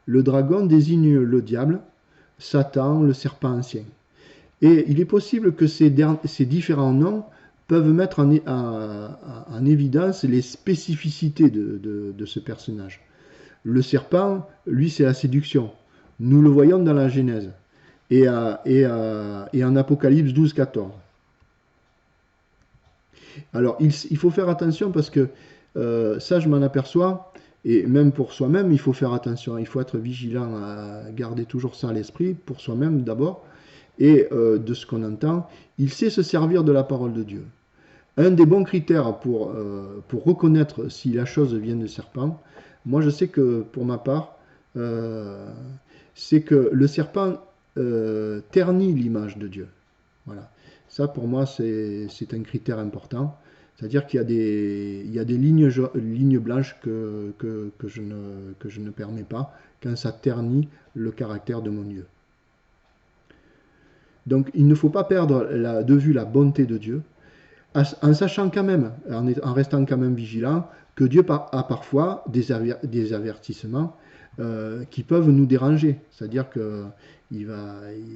le dragon désigne le diable, Satan, le serpent ancien. Et il est possible que ces différents noms peuvent mettre en évidence les spécificités de ce personnage. Le serpent, lui, c'est la séduction. Nous le voyons dans la Genèse et en Apocalypse 12, 14. Alors, il faut faire attention parce que ça, je m'en aperçois, et même pour soi-même, il faut faire attention. Il faut être vigilant à garder toujours ça à l'esprit, pour soi-même d'abord, et de ce qu'on entend. Il sait se servir de la parole de Dieu. Un des bons critères pour reconnaître si la chose vient de serpent, moi je sais que pour ma part, c'est que le serpent ternit l'image de Dieu. Voilà. Ça, pour moi, c'est un critère important. C'est-à-dire qu'il y a des lignes blanches que je ne permets pas quand ça ternit le caractère de mon Dieu. Donc, il ne faut pas perdre de vue la bonté de Dieu, en sachant quand même, en restant quand même vigilant, que Dieu a parfois des avertissements qui peuvent nous déranger. C'est-à-dire que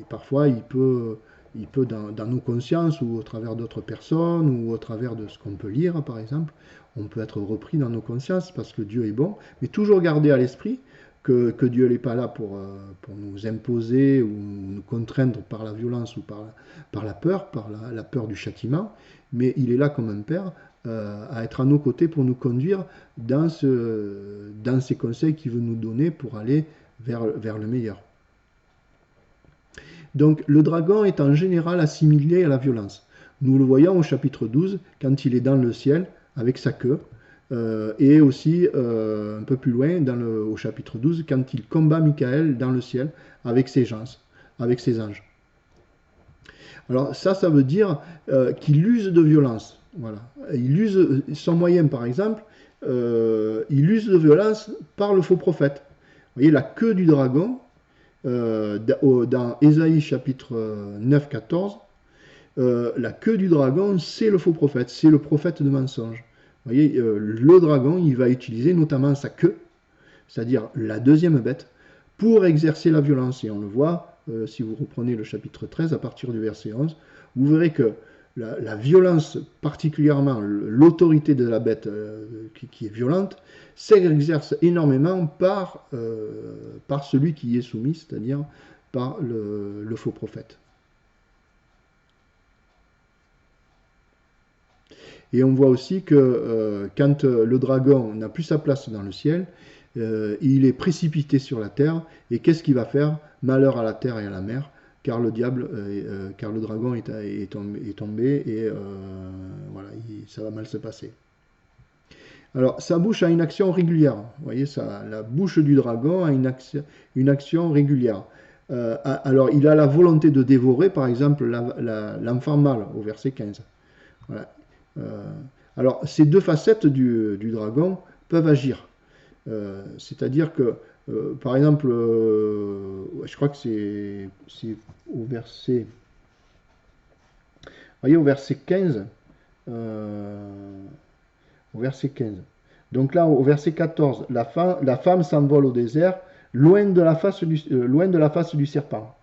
parfois, il peut dans nos consciences ou au travers d'autres personnes ou au travers de ce qu'on peut lire, par exemple, on peut être repris dans nos consciences parce que Dieu est bon, mais toujours garder à l'esprit que Dieu n'est pas là pour nous imposer ou nous contraindre par la violence ou par la peur, la peur du châtiment, mais il est là comme un père à être à nos côtés pour nous conduire dans ces conseils qu'il veut nous donner pour aller vers le meilleur. Donc le dragon est en général assimilé à la violence. Nous le voyons au chapitre 12, quand il est dans le ciel avec sa queue, et aussi un peu plus loin au chapitre 12, quand il combat Michael dans le ciel avec ses anges. Alors ça veut dire qu'il use de violence. Voilà. Il use son moyen, par exemple, il use de violence par le faux prophète. Vous voyez la queue du dragon, dans Ésaïe chapitre 9, 14, la queue du dragon, c'est le faux prophète, c'est le prophète de mensonge. Vous voyez, le dragon, il va utiliser notamment sa queue, c'est-à-dire la deuxième bête, pour exercer la violence. Et on le voit, si vous reprenez le chapitre 13, à partir du verset 11, vous verrez que la violence, particulièrement l'autorité de la bête qui est violente, s'exerce énormément par celui qui y est soumis, c'est-à-dire par le faux prophète. Et on voit aussi que quand le dragon n'a plus sa place dans le ciel, il est précipité sur la terre. Et qu'est-ce qu'il va faire? Malheur à la terre et à la mer, car le dragon est tombé et voilà, ça va mal se passer. Alors, sa bouche a une action régulière. Vous voyez, la bouche du dragon a une action régulière. Alors, il a la volonté de dévorer, par exemple, l'enfant mâle, au verset 15. Voilà. Alors, ces deux facettes du dragon peuvent agir. C'est-à-dire que Par exemple, ouais, je crois que c'est au verset, voyez, au verset 15, euh, au verset 15. Donc là, au verset 14, la femme s'envole au désert, loin de la face du serpent.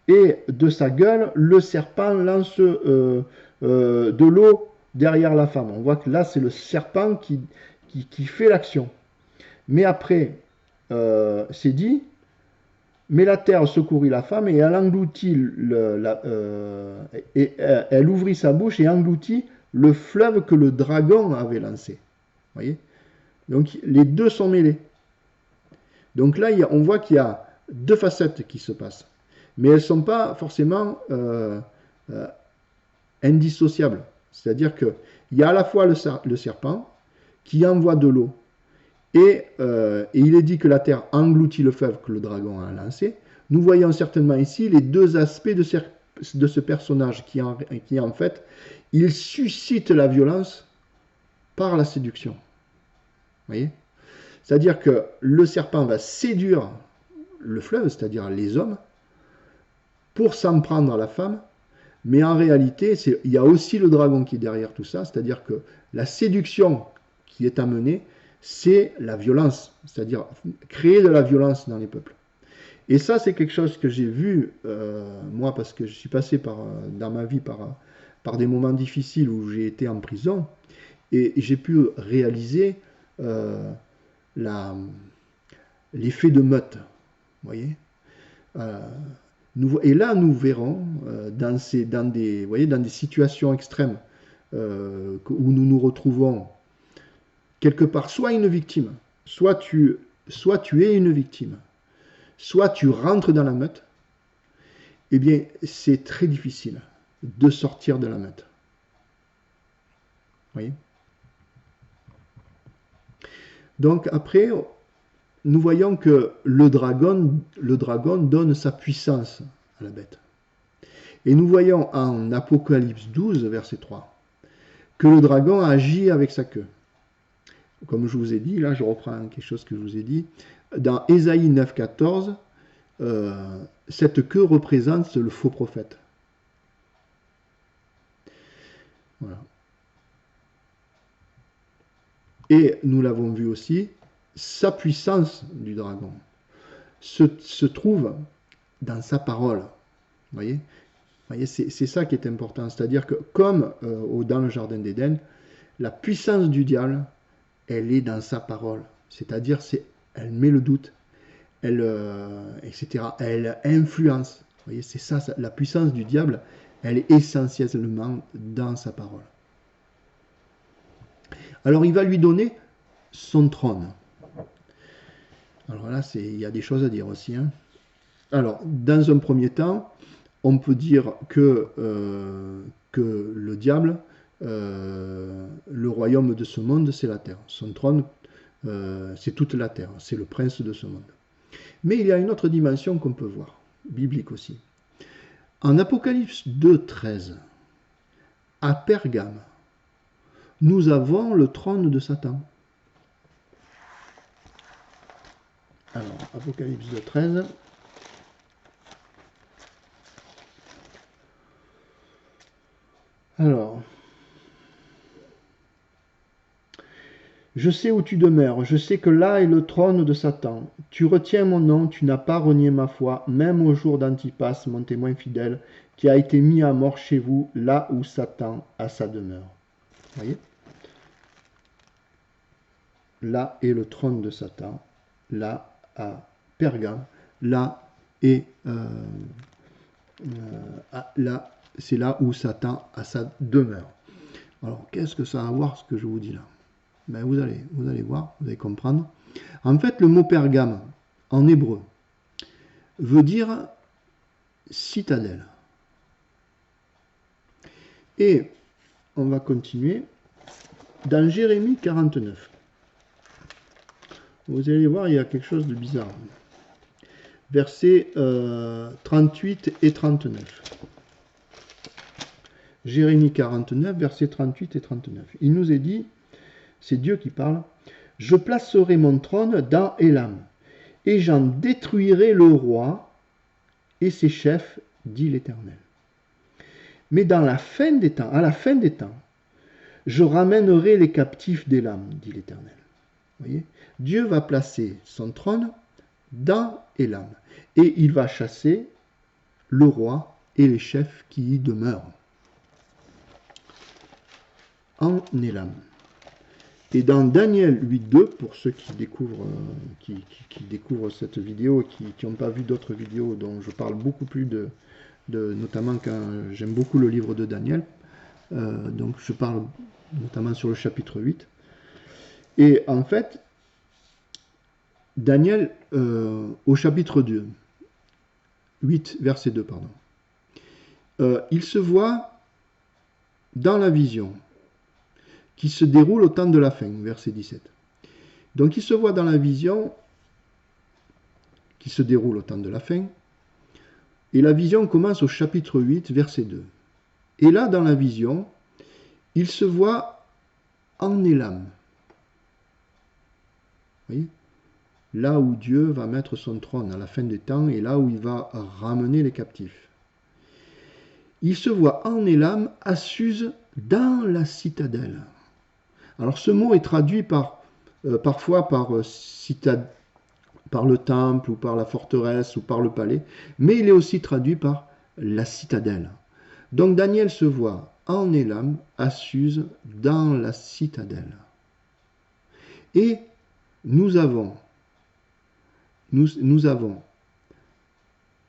Et de sa gueule, le serpent lance de l'eau derrière la femme. On voit que là, c'est le serpent qui fait l'action. Mais après, c'est dit, mais la terre secourit la femme et elle engloutit elle ouvrit sa bouche et engloutit le fleuve que le dragon avait lancé. Voyez. Donc les deux sont mêlés. Donc là, on voit qu'il y a deux facettes qui se passent. Mais elles ne sont pas forcément euh, indissociables. C'est-à-dire qu'il y a à la fois le serpent qui envoie de l'eau et il est dit que la terre engloutit le fleuve que le dragon a lancé. Nous voyons certainement ici les deux aspects de ce personnage qui en fait, il suscite la violence par la séduction. Vous voyez? C'est-à-dire que le serpent va séduire le fleuve, c'est-à-dire les hommes, pour s'en prendre à la femme, mais en réalité, il y a aussi le dragon qui est derrière tout ça, c'est-à-dire que la séduction qui est amenée, c'est la violence, c'est-à-dire créer de la violence dans les peuples. Et ça, c'est quelque chose que j'ai vu, moi, parce que je suis passé dans ma vie par des moments difficiles où j'ai été en prison, et j'ai pu réaliser l'effet de meute. Vous voyez, et là, nous verrons dans des situations extrêmes où nous nous retrouvons quelque part, soit une victime, soit tu es une victime, soit tu rentres dans la meute, eh bien, c'est très difficile de sortir de la meute. Vous voyez? Donc après, nous voyons que le dragon donne sa puissance à la bête. Et nous voyons en Apocalypse 12, verset 3, que le dragon agit avec sa queue. Comme je vous ai dit, là je reprends quelque chose que je vous ai dit, dans Ésaïe 9, 14, cette queue représente le faux prophète. Voilà. Et nous l'avons vu aussi, sa puissance du dragon se trouve dans sa parole. Vous voyez, c'est ça qui est important. C'est-à-dire que comme dans le Jardin d'Éden, la puissance du diable, elle est dans sa parole. C'est-à-dire, elle met le doute, etc. Elle influence. Vous voyez, c'est ça, la puissance du diable, elle est essentiellement dans sa parole. Alors, il va lui donner son trône. Alors là, il y a des choses à dire aussi. Hein. Alors, dans un premier temps, on peut dire que le diable, le royaume de ce monde, c'est la terre. Son trône, c'est toute la terre. C'est le prince de ce monde. Mais il y a une autre dimension qu'on peut voir, biblique aussi. En Apocalypse 2,13, à Pergame, nous avons le trône de Satan. Alors, Apocalypse 2,13. Alors, je sais où tu demeures, je sais que là est le trône de Satan. Tu retiens mon nom, tu n'as pas renié ma foi, même au jour d'Antipas, mon témoin fidèle, qui a été mis à mort chez vous, là où Satan a sa demeure. Vous voyez? Là est le trône de Satan, là à Pergame, là est là, c'est là où Satan a sa demeure. Alors, qu'est-ce que ça a à voir ce que je vous dis là? Ben, vous allez voir, vous allez comprendre. En fait, le mot Pergame, en hébreu, veut dire citadelle. Et on va continuer dans Jérémie 49. Vous allez voir, il y a quelque chose de bizarre. Versets 38 et 39. Jérémie 49, versets 38 et 39. Il nous est dit, c'est Dieu qui parle, « Je placerai mon trône dans Élam, et j'en détruirai le roi et ses chefs, dit l'Éternel. Mais dans la fin des temps, à la fin des temps, je ramènerai les captifs d'Élam, dit l'Éternel. Voyez, Dieu va placer son trône dans Élam et il va chasser le roi et les chefs qui y demeurent en Élam. Et dans Daniel 8.2, pour ceux qui découvrent, cette vidéo et qui n'ont pas vu d'autres vidéos dont je parle beaucoup plus notamment quand j'aime beaucoup le livre de Daniel, donc je parle notamment sur le chapitre 8. Et en fait, Daniel, au chapitre 2, 8, verset 2, pardon, il se voit dans la vision qui se déroule au temps de la fin, verset 17. Donc il se voit dans la vision qui se déroule au temps de la fin, et la vision commence au chapitre 8, verset 2. Et là, dans la vision, il se voit en Élam. Vous voyez ? Là où Dieu va mettre son trône à la fin des temps, et là où il va ramener les captifs. Il se voit en Élam, à Suse, dans la citadelle. Alors ce mot est traduit parfois par le temple, ou par la forteresse, ou par le palais, mais il est aussi traduit par la citadelle. Donc Daniel se voit en Élam, à Suse, dans la citadelle. Et nous avons,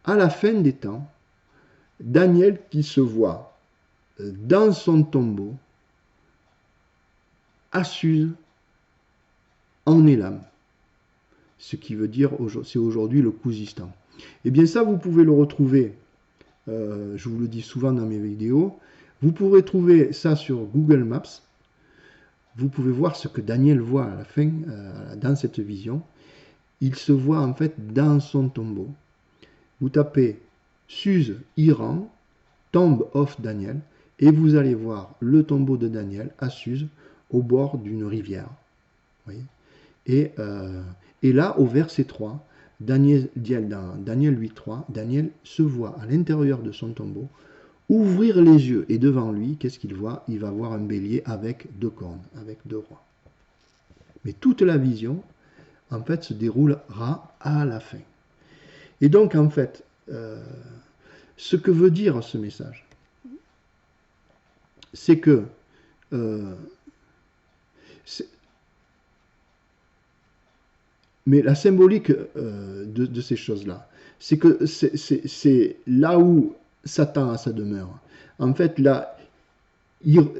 à la fin des temps, Daniel qui se voit dans son tombeau, à Suse, en Élam. Ce qui veut dire, c'est aujourd'hui le Khuzistan. Et bien ça, vous pouvez le retrouver, je vous le dis souvent dans mes vidéos, vous pourrez trouver ça sur Google Maps. Vous pouvez voir ce que Daniel voit à la fin, dans cette vision. Il se voit en fait dans son tombeau. Vous tapez Suse, Iran, Tomb of Daniel, et vous allez voir le tombeau de Daniel à Suse, au bord d'une rivière. Vous voyez ? Et là, au verset 3, dans Daniel 8.3, Daniel se voit à l'intérieur de son tombeau ouvrir les yeux, et devant lui, qu'est-ce qu'il voit ? Il va voir un bélier avec 2 cornes, avec 2 rois. Mais toute la vision, en fait, se déroulera à la fin. Et donc, en fait, ce que veut dire ce message, c'est que mais la symbolique de ces choses-là, c'est que c'est là où Satan a sa demeure. En fait, là,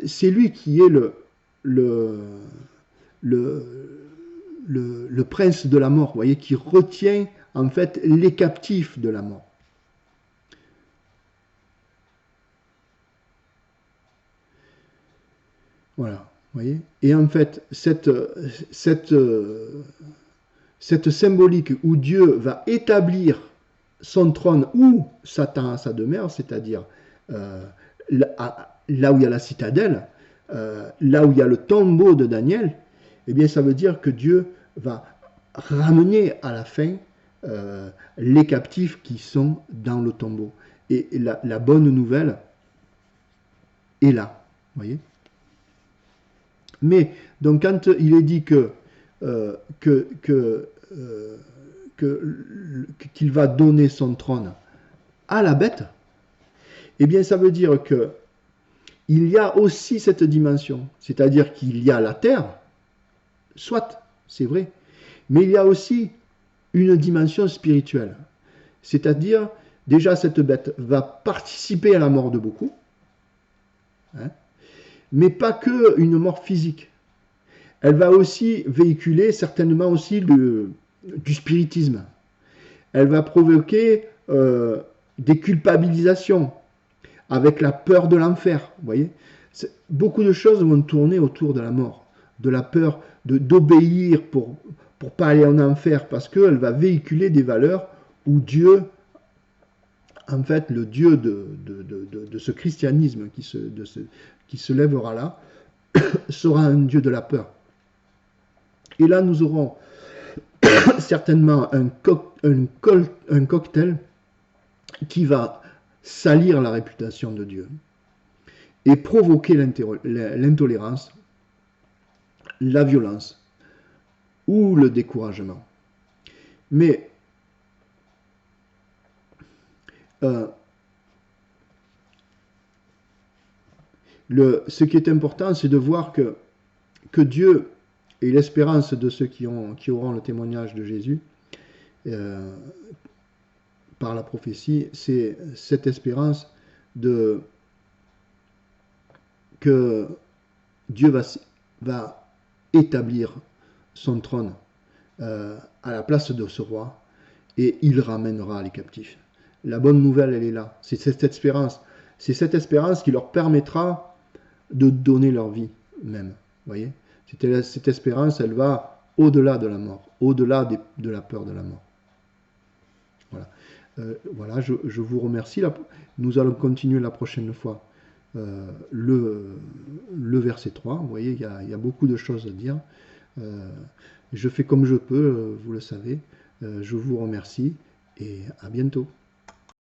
c'est lui qui est le prince de la mort, vous voyez, qui retient en fait les captifs de la mort. Voilà, vous voyez. Et en fait, cette symbolique où Dieu va établir son trône où Satan a sa demeure, c'est-à-dire là où il y a la citadelle, là où il y a le tombeau de Daniel, eh bien ça veut dire que Dieu va ramener à la fin les captifs qui sont dans le tombeau. Et la bonne nouvelle est là, vous voyez. Mais donc quand il est dit qu'il va donner son trône à la bête, eh bien ça veut dire que il y a aussi cette dimension, c'est-à-dire qu'il y a la terre, soit, c'est vrai, mais il y a aussi une dimension spirituelle, c'est-à-dire déjà cette bête va participer à la mort de beaucoup, hein, mais pas que une mort physique. Elle va aussi véhiculer certainement aussi du spiritisme. Elle va provoquer des culpabilisations avec la peur de l'enfer. Vous voyez, beaucoup de choses vont tourner autour de la mort, de la peur d'obéir pour pas aller en enfer, parce qu'elle va véhiculer des valeurs où Dieu, en fait, le Dieu de ce christianisme qui se lèvera là, sera un Dieu de la peur. Et là, nous aurons certainement un cocktail qui va salir la réputation de Dieu et provoquer l'intolérance, la violence ou le découragement. Mais ce qui est important, c'est de voir que Dieu et l'espérance de ceux qui auront le témoignage de Jésus par la prophétie, c'est cette espérance que Dieu va établir son trône à la place de ce roi et il ramènera les captifs. La bonne nouvelle, elle est là. C'est cette espérance. C'est cette espérance qui leur permettra de donner leur vie même. Voyez, cette espérance, elle va au-delà de la mort, au-delà de la peur de la mort. Voilà. Voilà, je vous remercie. Nous allons continuer la prochaine fois le verset 3. Vous voyez, il y a beaucoup de choses à dire. Je fais comme je peux, vous le savez. Je vous remercie et à bientôt.